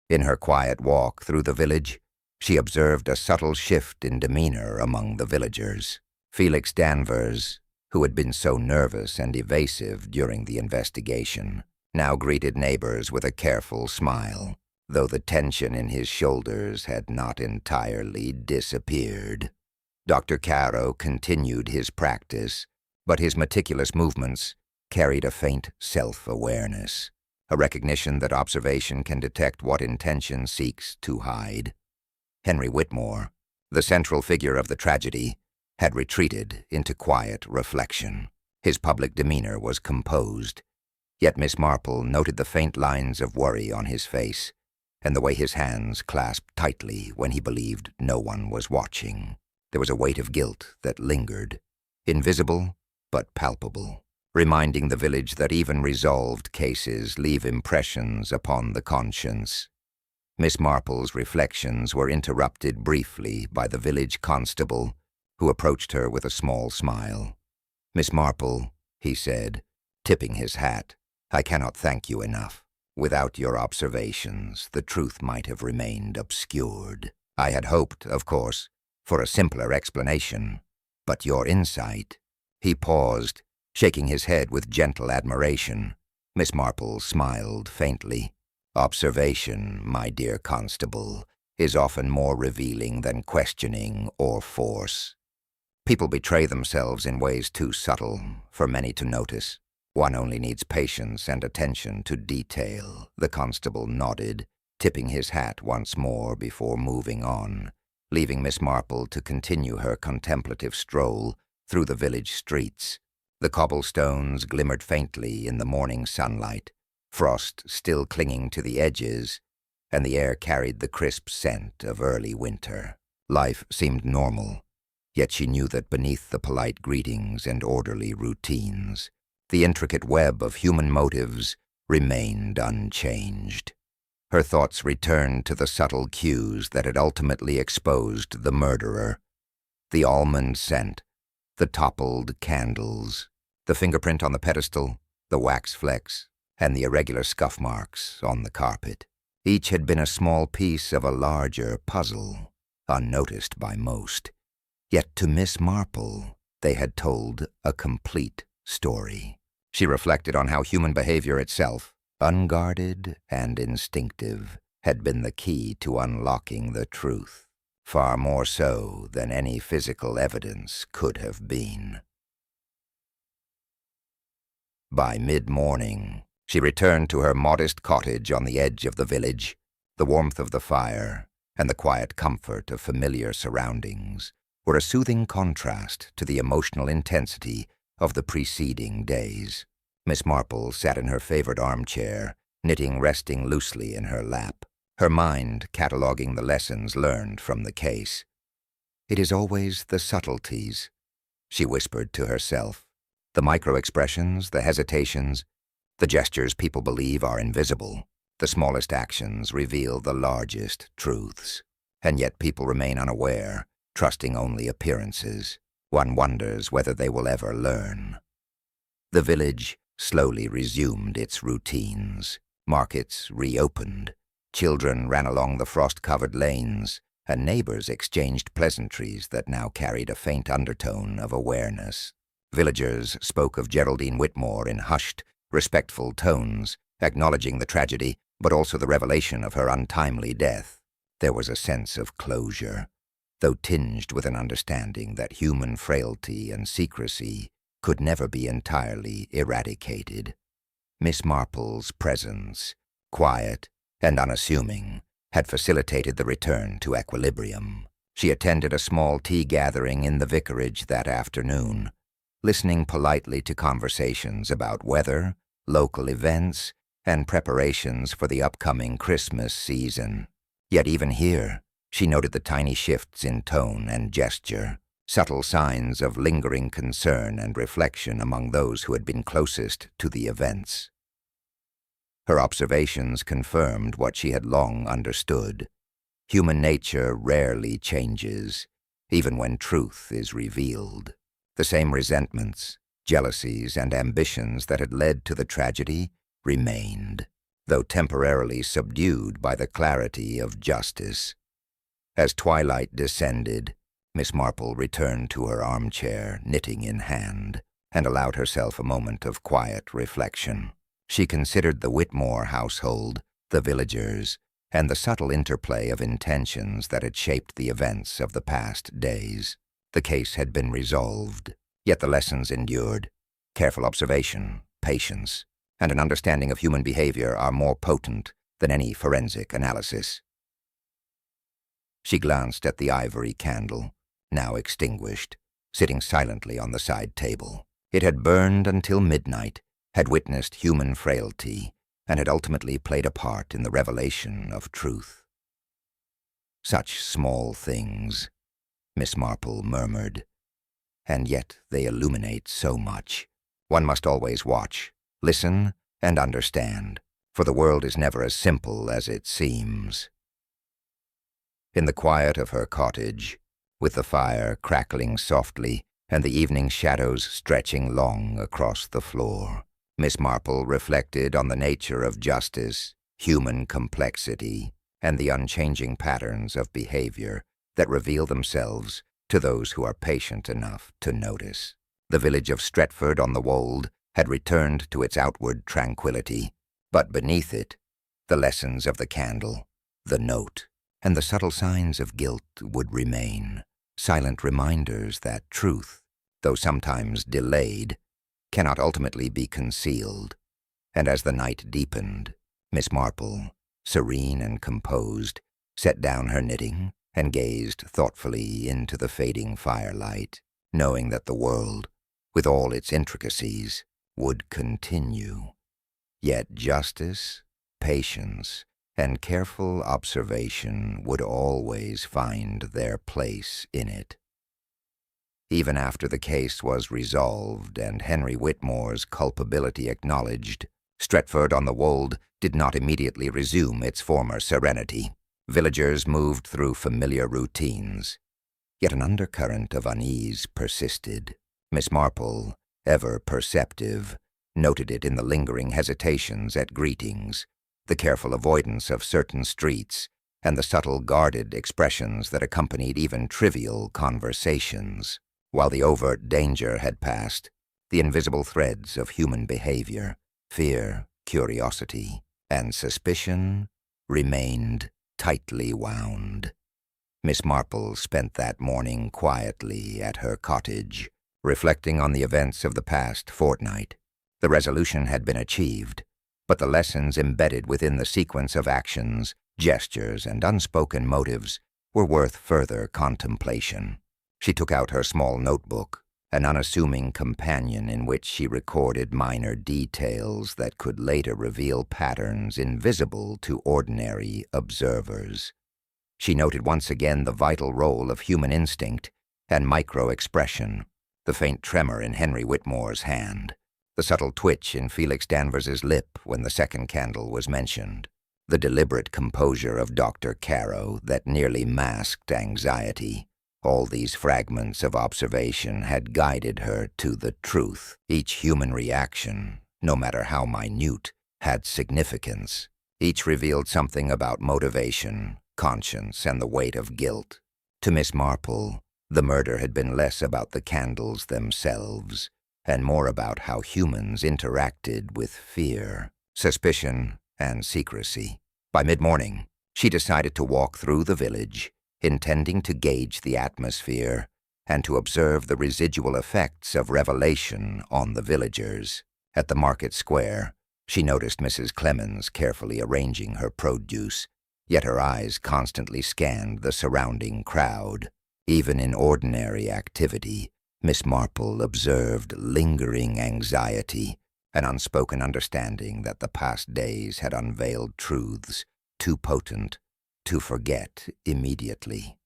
In her quiet walk through the village, she observed a subtle shift in demeanor among the villagers. Felix Danvers, who had been so nervous and evasive during the investigation, now greeted neighbors with a careful smile, though the tension in his shoulders had not entirely disappeared. Dr. Caro continued his practice, but his meticulous movements carried a faint self-awareness, a recognition that observation can detect what intention seeks to hide. Henry Whitmore, the central figure of the tragedy, had retreated into quiet reflection. His public demeanor was composed, yet Miss Marple noted the faint lines of worry on his face and the way his hands clasped tightly when he believed no one was watching. There was a weight of guilt that lingered, invisible but palpable, reminding the village that even resolved cases leave impressions upon the conscience. Miss Marple's reflections were interrupted briefly by the village constable, who approached her with a small smile. "Miss Marple," he said, tipping his hat, "I cannot thank you enough. Without your observations, the truth might have remained obscured. I had hoped, of course, for a simpler explanation, but your insight—" He paused, shaking his head with gentle admiration. Miss Marple smiled faintly. "Observation, my dear constable, is often more revealing than questioning or force. People betray themselves in ways too subtle for many to notice. One only needs patience and attention to detail." The constable nodded, tipping his hat once more before moving on, leaving Miss Marple to continue her contemplative stroll through the village streets. The cobblestones glimmered faintly in the morning sunlight, frost still clinging to the edges, and the air carried the crisp scent of early winter. Life seemed normal, yet she knew that beneath the polite greetings and orderly routines, the intricate web of human motives remained unchanged. Her thoughts returned to the subtle cues that had ultimately exposed the murderer: the almond scent, the toppled candles, the fingerprint on the pedestal, the wax flecks, and the irregular scuff marks on the carpet. Each had been a small piece of a larger puzzle, unnoticed by most. Yet to Miss Marple, they had told a complete story. She reflected on how human behavior itself, unguarded and instinctive, had been the key to unlocking the truth, far more so than any physical evidence could have been. By mid-morning, she returned to her modest cottage on the edge of the village. The warmth of the fire and the quiet comfort of familiar surroundings were a soothing contrast to the emotional intensity of the preceding days. Miss Marple sat in her favorite armchair, knitting resting loosely in her lap, her mind cataloging the lessons learned from the case. "It is always the subtleties," she whispered to herself. "The micro-expressions, the hesitations, the gestures people believe are invisible. The smallest actions reveal the largest truths. And yet people remain unaware, trusting only appearances. One wonders whether they will ever learn." The village slowly resumed its routines. Markets reopened. Children ran along the frost-covered lanes, and neighbors exchanged pleasantries that now carried a faint undertone of awareness. Villagers spoke of Geraldine Whitmore in hushed, respectful tones, acknowledging the tragedy, but also the revelation of her untimely death. There was a sense of closure, though tinged with an understanding that human frailty and secrecy could never be entirely eradicated. Miss Marple's presence, quiet and unassuming, had facilitated the return to equilibrium. She attended a small tea gathering in the vicarage that afternoon, listening politely to conversations about weather, local events, and preparations for the upcoming Christmas season. Yet even here, she noted the tiny shifts in tone and gesture, subtle signs of lingering concern and reflection among those who had been closest to the events. Her observations confirmed what she had long understood. Human nature rarely changes, even when truth is revealed. The same resentments, jealousies, and ambitions that had led to the tragedy remained, though temporarily subdued by the clarity of justice. As twilight descended, Miss Marple returned to her armchair, knitting in hand, and allowed herself a moment of quiet reflection. She considered the Whitmore household, the villagers, and the subtle interplay of intentions that had shaped the events of the past days. The case had been resolved, yet the lessons endured. Careful observation, patience, and an understanding of human behavior are more potent than any forensic analysis. She glanced at the ivory candle, now extinguished, sitting silently on the side table. It had burned until midnight, had witnessed human frailty, and had ultimately played a part in the revelation of truth. "Such small things," Miss Marple murmured, "and yet they illuminate so much. One must always watch, listen, and understand, for the world is never as simple as it seems." In the quiet of her cottage, with the fire crackling softly and the evening shadows stretching long across the floor, Miss Marple reflected on the nature of justice, human complexity, and the unchanging patterns of behavior that reveal themselves to those who are patient enough to notice. The village of Stretford-on-the-Wold had returned to its outward tranquility, but beneath it, the lessons of the candle, the note, and the subtle signs of guilt would remain, silent reminders that truth, though sometimes delayed, cannot ultimately be concealed. And as the night deepened, Miss Marple, serene and composed, set down her knitting and gazed thoughtfully into the fading firelight, knowing that the world, with all its intricacies, would continue. Yet justice, patience, and careful observation would always find their place in it. Even after the case was resolved and Henry Whitmore's culpability acknowledged, Stretford-on-the-Wold did not immediately resume its former serenity. Villagers moved through familiar routines, yet an undercurrent of unease persisted. Miss Marple, ever perceptive, noted it in the lingering hesitations at greetings, the careful avoidance of certain streets, and the subtle guarded expressions that accompanied even trivial conversations. While the overt danger had passed, the invisible threads of human behavior, fear, curiosity, and suspicion remained tightly wound. Miss Marple spent that morning quietly at her cottage, reflecting on the events of the past fortnight. The resolution had been achieved, but the lessons embedded within the sequence of actions, gestures, and unspoken motives were worth further contemplation. She took out her small notebook, an unassuming companion in which she recorded minor details that could later reveal patterns invisible to ordinary observers. She noted once again the vital role of human instinct and micro-expression, the faint tremor in Henry Whitmore's hand, the subtle twitch in Felix Danvers's lip when the second candle was mentioned, the deliberate composure of Dr. Carow that nearly masked anxiety. All these fragments of observation had guided her to the truth. Each human reaction, no matter how minute, had significance. Each revealed something about motivation, conscience, and the weight of guilt. To Miss Marple, the murder had been less about the candles themselves, and more about how humans interacted with fear, suspicion, and secrecy. By mid-morning, she decided to walk through the village, intending to gauge the atmosphere and to observe the residual effects of revelation on the villagers. At the market square, she noticed Mrs. Clemens carefully arranging her produce, yet her eyes constantly scanned the surrounding crowd. Even in ordinary activity, Miss Marple observed lingering anxiety, an unspoken understanding that the past days had unveiled truths too potent to forget immediately.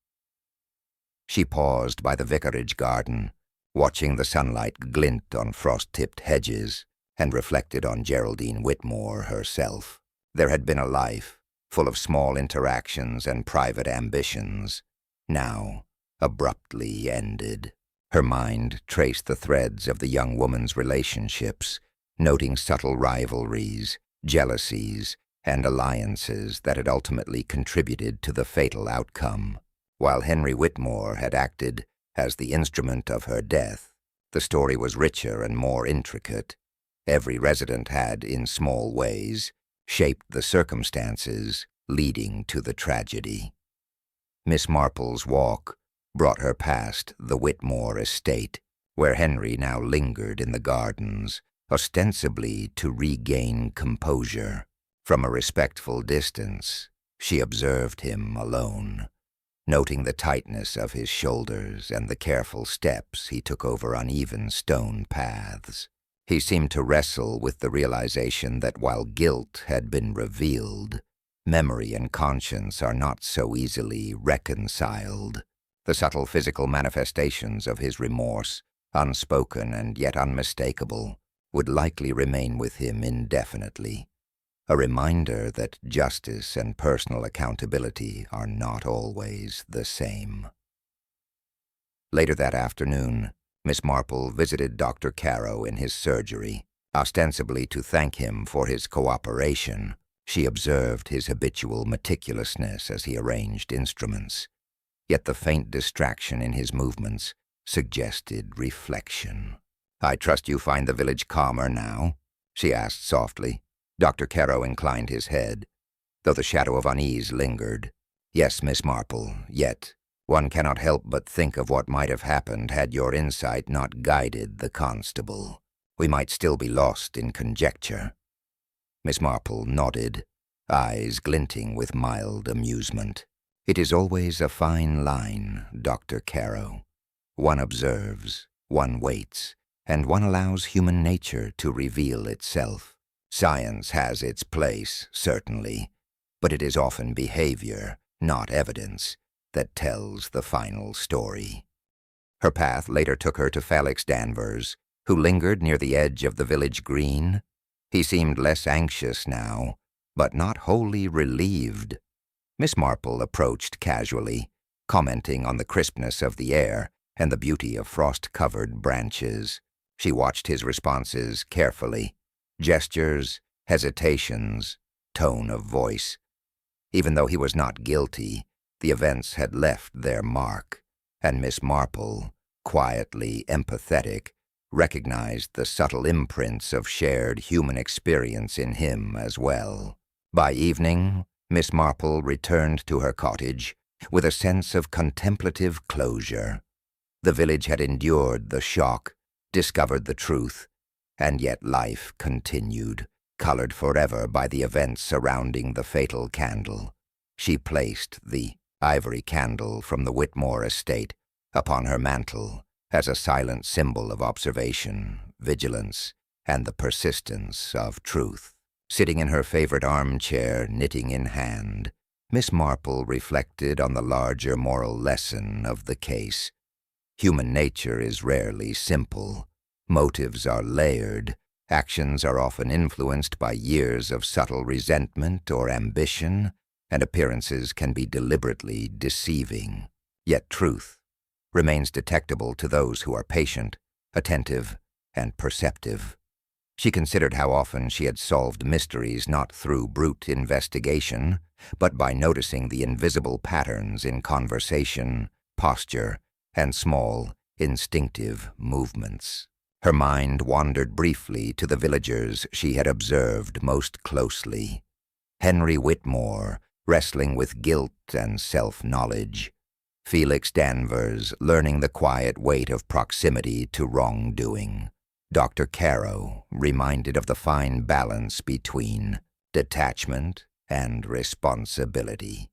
She paused by the vicarage garden, watching the sunlight glint on frost-tipped hedges, and reflected on Geraldine Whitmore herself. There had been a life, full of small interactions and private ambitions, now abruptly ended. Her mind traced the threads of the young woman's relationships, noting subtle rivalries, jealousies, and alliances that had ultimately contributed to the fatal outcome. While Henry Whitmore had acted as the instrument of her death, the story was richer and more intricate. Every resident had, in small ways, shaped the circumstances leading to the tragedy. Miss Marple's walk brought her past the Whitmore estate, where Henry now lingered in the gardens, ostensibly to regain composure. From a respectful distance, she observed him alone. noting the tightness of his shoulders and the careful steps he took over uneven stone paths. He seemed to wrestle with the realization that while guilt had been revealed, memory and conscience are not so easily reconciled. The subtle physical manifestations of his remorse, unspoken and yet unmistakable, would likely remain with him indefinitely, a reminder that justice and personal accountability are not always the same. Later that afternoon, Miss Marple visited Dr. Caro in his surgery. Ostensibly to thank him for his cooperation, she observed his habitual meticulousness as he arranged instruments. Yet the faint distraction in his movements suggested reflection. "I trust you find the village calmer now?" she asked softly. Dr. Caro inclined his head, though the shadow of unease lingered. "Yes, Miss Marple, yet one cannot help but think of what might have happened had your insight not guided the constable. We might still be lost in conjecture." Miss Marple nodded, eyes glinting with mild amusement. "It is always a fine line, Dr. Caro. One observes, one waits, and one allows human nature to reveal itself. Science has its place, certainly, but it is often behavior, not evidence, that tells the final story." Her path later took her to Felix Danvers, who lingered near the edge of the village green. He seemed less anxious now, but not wholly relieved. Miss Marple approached casually, commenting on the crispness of the air and the beauty of frost-covered branches. She watched his responses carefully. Gestures, hesitations, tone of voice. Even though he was not guilty, the events had left their mark, and Miss Marple, quietly empathetic, recognized the subtle imprints of shared human experience in him as well. By evening, Miss Marple returned to her cottage with a sense of contemplative closure. The village had endured the shock, discovered the truth, and yet life continued, colored forever by the events surrounding the fatal candle. She placed the ivory candle from the Whitmore estate upon her mantel as a silent symbol of observation, vigilance, and the persistence of truth. Sitting in her favorite armchair, knitting in hand, Miss Marple reflected on the larger moral lesson of the case. Human nature is rarely simple. Motives are layered. Actions are often influenced by years of subtle resentment or ambition, and appearances can be deliberately deceiving. Yet truth remains detectable to those who are patient, attentive, and perceptive. She considered how often she had solved mysteries not through brute investigation, but by noticing the invisible patterns in conversation, posture, and small, instinctive movements. Her mind wandered briefly to the villagers she had observed most closely. Henry Whitmore, wrestling with guilt and self-knowledge. Felix Danvers, learning the quiet weight of proximity to wrongdoing. Dr. Caro, reminded of the fine balance between detachment and responsibility.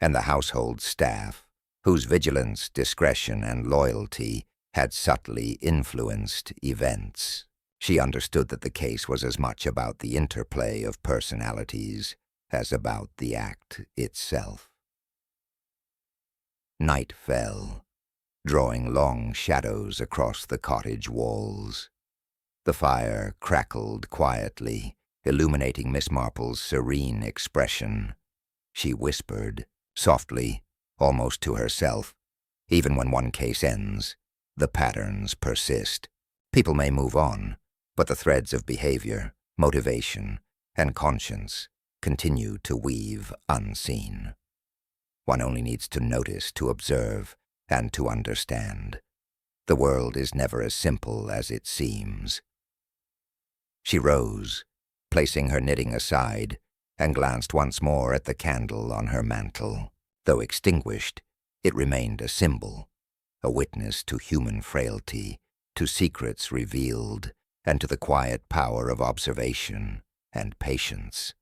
And the household staff, whose vigilance, discretion, and loyalty had subtly influenced events. She understood that the case was as much about the interplay of personalities as about the act itself. Night fell, drawing long shadows across the cottage walls. The fire crackled quietly, illuminating Miss Marple's serene expression. She whispered, softly, almost to herself, "Even when one case ends, the patterns persist. People may move on, but the threads of behavior, motivation, and conscience continue to weave unseen. One only needs to notice, to observe, and to understand. The world is never as simple as it seems." She rose, placing her knitting aside, and glanced once more at the candle on her mantel. Though extinguished, it remained a symbol, a witness to human frailty, to secrets revealed, and to the quiet power of observation and patience.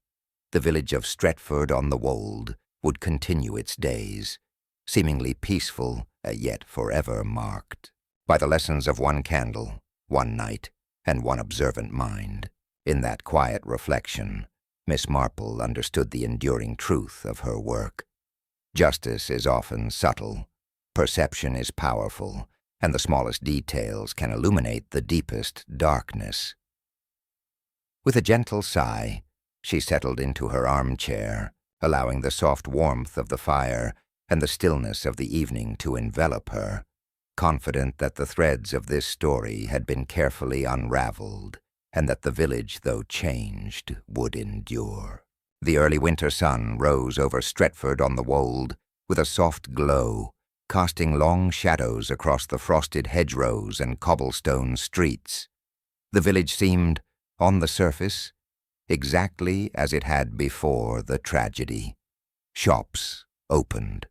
The village of Stretford-on-the-Wold would continue its days, seemingly peaceful, yet forever marked by the lessons of one candle, one night, and one observant mind. In that quiet reflection, Miss Marple understood the enduring truth of her work. Justice is often subtle, perception is powerful, and the smallest details can illuminate the deepest darkness. With a gentle sigh, she settled into her armchair, allowing the soft warmth of the fire and the stillness of the evening to envelop her, confident that the threads of this story had been carefully unraveled, and that the village, though changed, would endure. The early winter sun rose over Stretford-on-the-Wold with a soft glow, casting long shadows across the frosted hedgerows and cobblestone streets. The village seemed, on the surface, exactly as it had before the tragedy. Shops opened.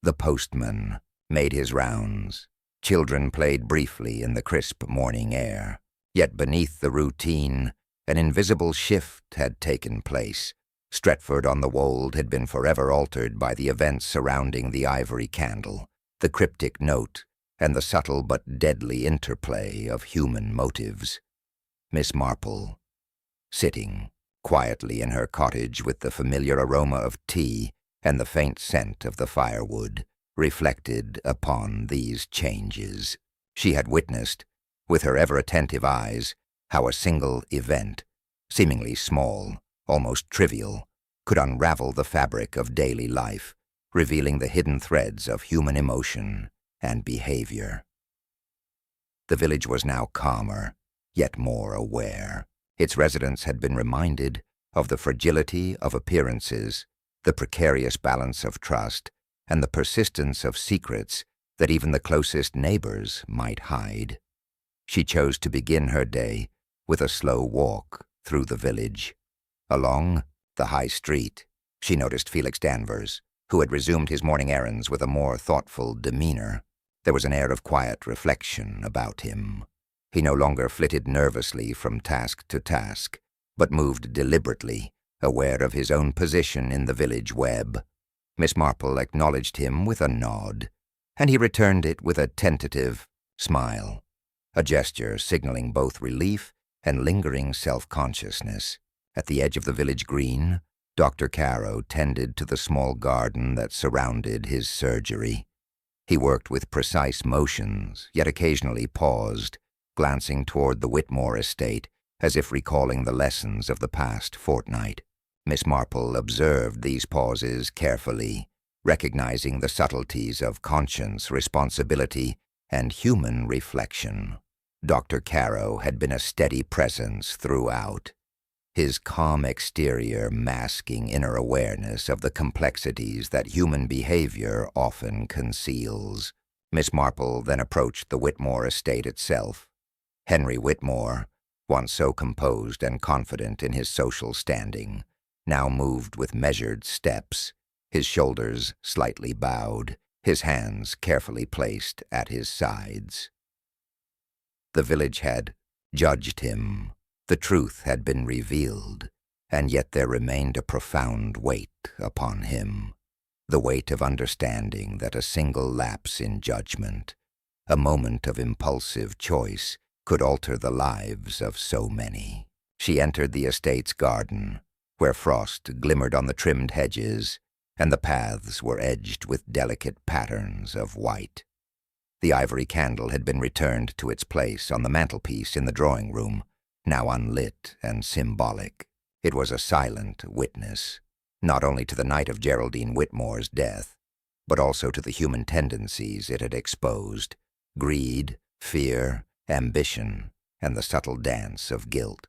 The postman made his rounds. Children played briefly in the crisp morning air. Yet beneath the routine, an invisible shift had taken place. Stretford-on-the-Wold had been forever altered by the events surrounding the ivory candle, the cryptic note, and the subtle but deadly interplay of human motives. Miss Marple, sitting quietly in her cottage with the familiar aroma of tea and the faint scent of the firewood, reflected upon these changes. She had witnessed, with her ever-attentive eyes, how a single event, seemingly small, almost trivial, could unravel the fabric of daily life, revealing the hidden threads of human emotion and behavior. The village was now calmer, yet more aware. Its residents had been reminded of the fragility of appearances, the precarious balance of trust, and the persistence of secrets that even the closest neighbors might hide. She chose to begin her day with a slow walk through the village. Along the high street, she noticed Felix Danvers, who had resumed his morning errands with a more thoughtful demeanor. There was an air of quiet reflection about him. He no longer flitted nervously from task to task, but moved deliberately, aware of his own position in the village web. Miss Marple acknowledged him with a nod, and he returned it with a tentative smile, a gesture signaling both relief and lingering self-consciousness. At the edge of the village green, Dr. Caro tended to the small garden that surrounded his surgery. He worked with precise motions, yet occasionally paused, glancing toward the Whitmore estate, as if recalling the lessons of the past fortnight. Miss Marple observed these pauses carefully, recognizing the subtleties of conscience, responsibility, and human reflection. Dr. Caro had been a steady presence throughout, his calm exterior masking inner awareness of the complexities that human behavior often conceals. Miss Marple then approached the Whitmore estate itself. Henry Whitmore, once so composed and confident in his social standing, now moved with measured steps, his shoulders slightly bowed, his hands carefully placed at his sides. The village had judged him. The truth had been revealed, and yet there remained a profound weight upon him, the weight of understanding that a single lapse in judgment, a moment of impulsive choice, could alter the lives of so many. She entered the estate's garden, where frost glimmered on the trimmed hedges, and the paths were edged with delicate patterns of white. The ivory candle had been returned to its place on the mantelpiece in the drawing-room, now unlit and symbolic. It was a silent witness, not only to the night of Geraldine Whitmore's death, but also to the human tendencies it had exposed: greed, fear, ambition, and the subtle dance of guilt.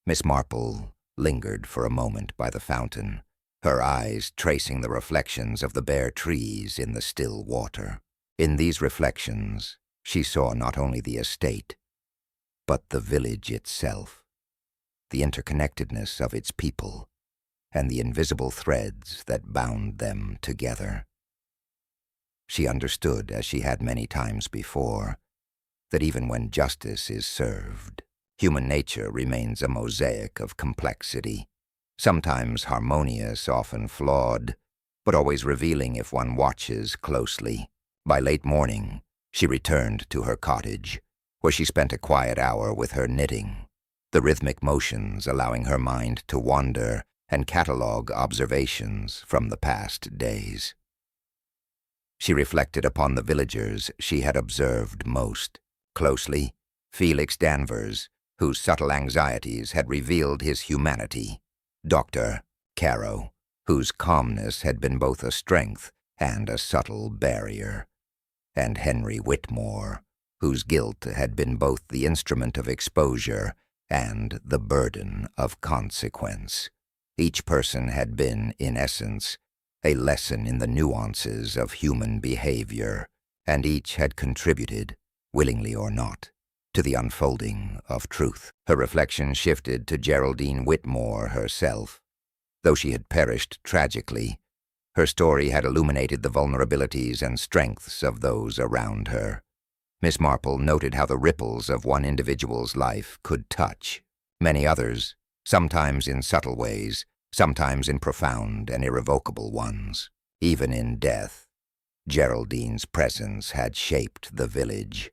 Miss Marple lingered for a moment by the fountain, her eyes tracing the reflections of the bare trees in the still water. In these reflections, she saw not only the estate, but the village itself, the interconnectedness of its people, and the invisible threads that bound them together. She understood, as she had many times before, that even when justice is served, human nature remains a mosaic of complexity, sometimes harmonious, often flawed, but always revealing if one watches closely. By late morning, she returned to her cottage, where she spent a quiet hour with her knitting, the rhythmic motions allowing her mind to wander and catalogue observations from the past days. She reflected upon the villagers she had observed most closely: Felix Danvers, whose subtle anxieties had revealed his humanity; Dr. Caro, whose calmness had been both a strength and a subtle barrier; and Henry Whitmore, whose guilt had been both the instrument of exposure and the burden of consequence. Each person had been, in essence, a lesson in the nuances of human behavior, and each had contributed, willingly or not, to the unfolding of truth. Her reflection shifted to Geraldine Whitmore herself. Though she had perished tragically, her story had illuminated the vulnerabilities and strengths of those around her. Miss Marple noted how the ripples of one individual's life could touch many others, sometimes in subtle ways, sometimes in profound and irrevocable ones. Even in death, Geraldine's presence had shaped the village,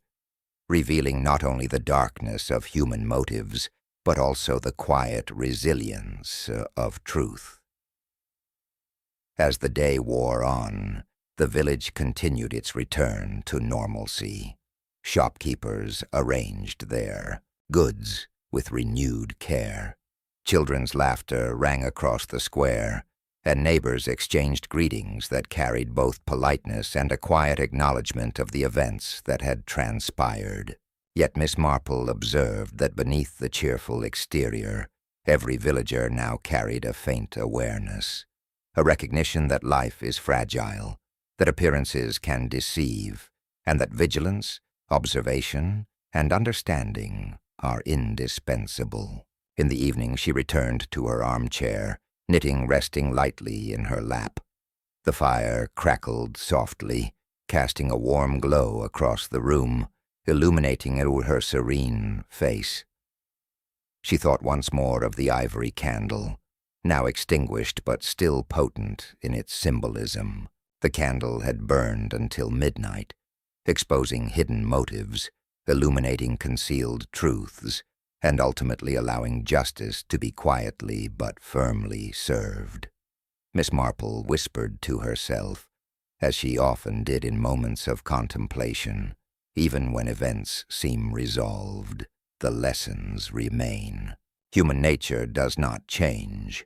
revealing not only the darkness of human motives, but also the quiet resilience of truth. As the day wore on, the village continued its return to normalcy. Shopkeepers arranged their goods with renewed care. Children's laughter rang across the square, and neighbors exchanged greetings that carried both politeness and a quiet acknowledgment of the events that had transpired. Yet Miss Marple observed that beneath the cheerful exterior, every villager now carried a faint awareness, a recognition that life is fragile, that appearances can deceive, and that vigilance, observation, and understanding are indispensable. In the evening she returned to her armchair, knitting resting lightly in her lap. The fire crackled softly, casting a warm glow across the room, illuminating her serene face. She thought once more of the ivory candle, now extinguished but still potent in its symbolism. The candle had burned until midnight, exposing hidden motives, illuminating concealed truths, and ultimately allowing justice to be quietly but firmly served. Miss Marple whispered to herself, as she often did in moments of contemplation, even when events seem resolved, the lessons remain. Human nature does not change,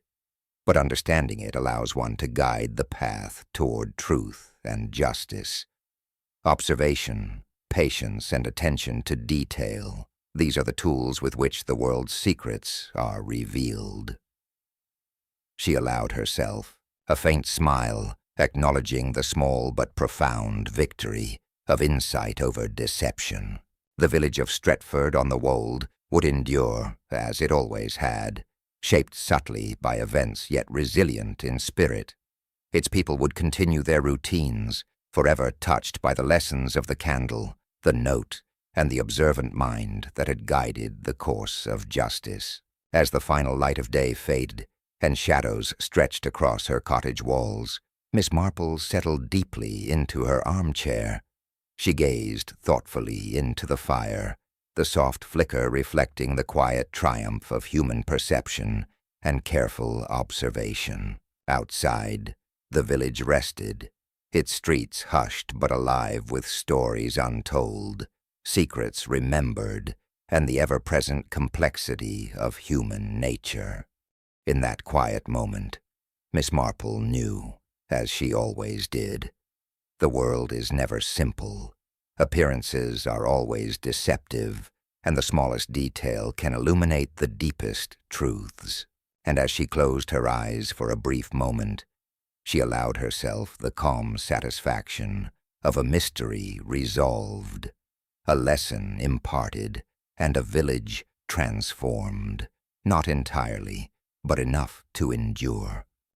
but understanding it allows one to guide the path toward truth and justice. Observation, patience, and attention to detail, these are the tools with which the world's secrets are revealed. She allowed herself a faint smile, acknowledging the small but profound victory of insight over deception. The village of Stretford on the Wold would endure, as it always had, shaped subtly by events yet resilient in spirit. Its people would continue their routines, forever touched by the lessons of the candle, the note, and the observant mind that had guided the course of justice. As the final light of day faded and shadows stretched across her cottage walls, Miss Marple settled deeply into her armchair. She gazed thoughtfully into the fire, the soft flicker reflecting the quiet triumph of human perception and careful observation. Outside, the village rested, its streets hushed but alive with stories untold, secrets remembered, and the ever-present complexity of human nature. In that quiet moment, Miss Marple knew, as she always did, the world is never simple. Appearances are always deceptive, and the smallest detail can illuminate the deepest truths. And as she closed her eyes for a brief moment, she allowed herself the calm satisfaction of a mystery resolved, a lesson imparted, and a village transformed, not entirely, but enough to endure.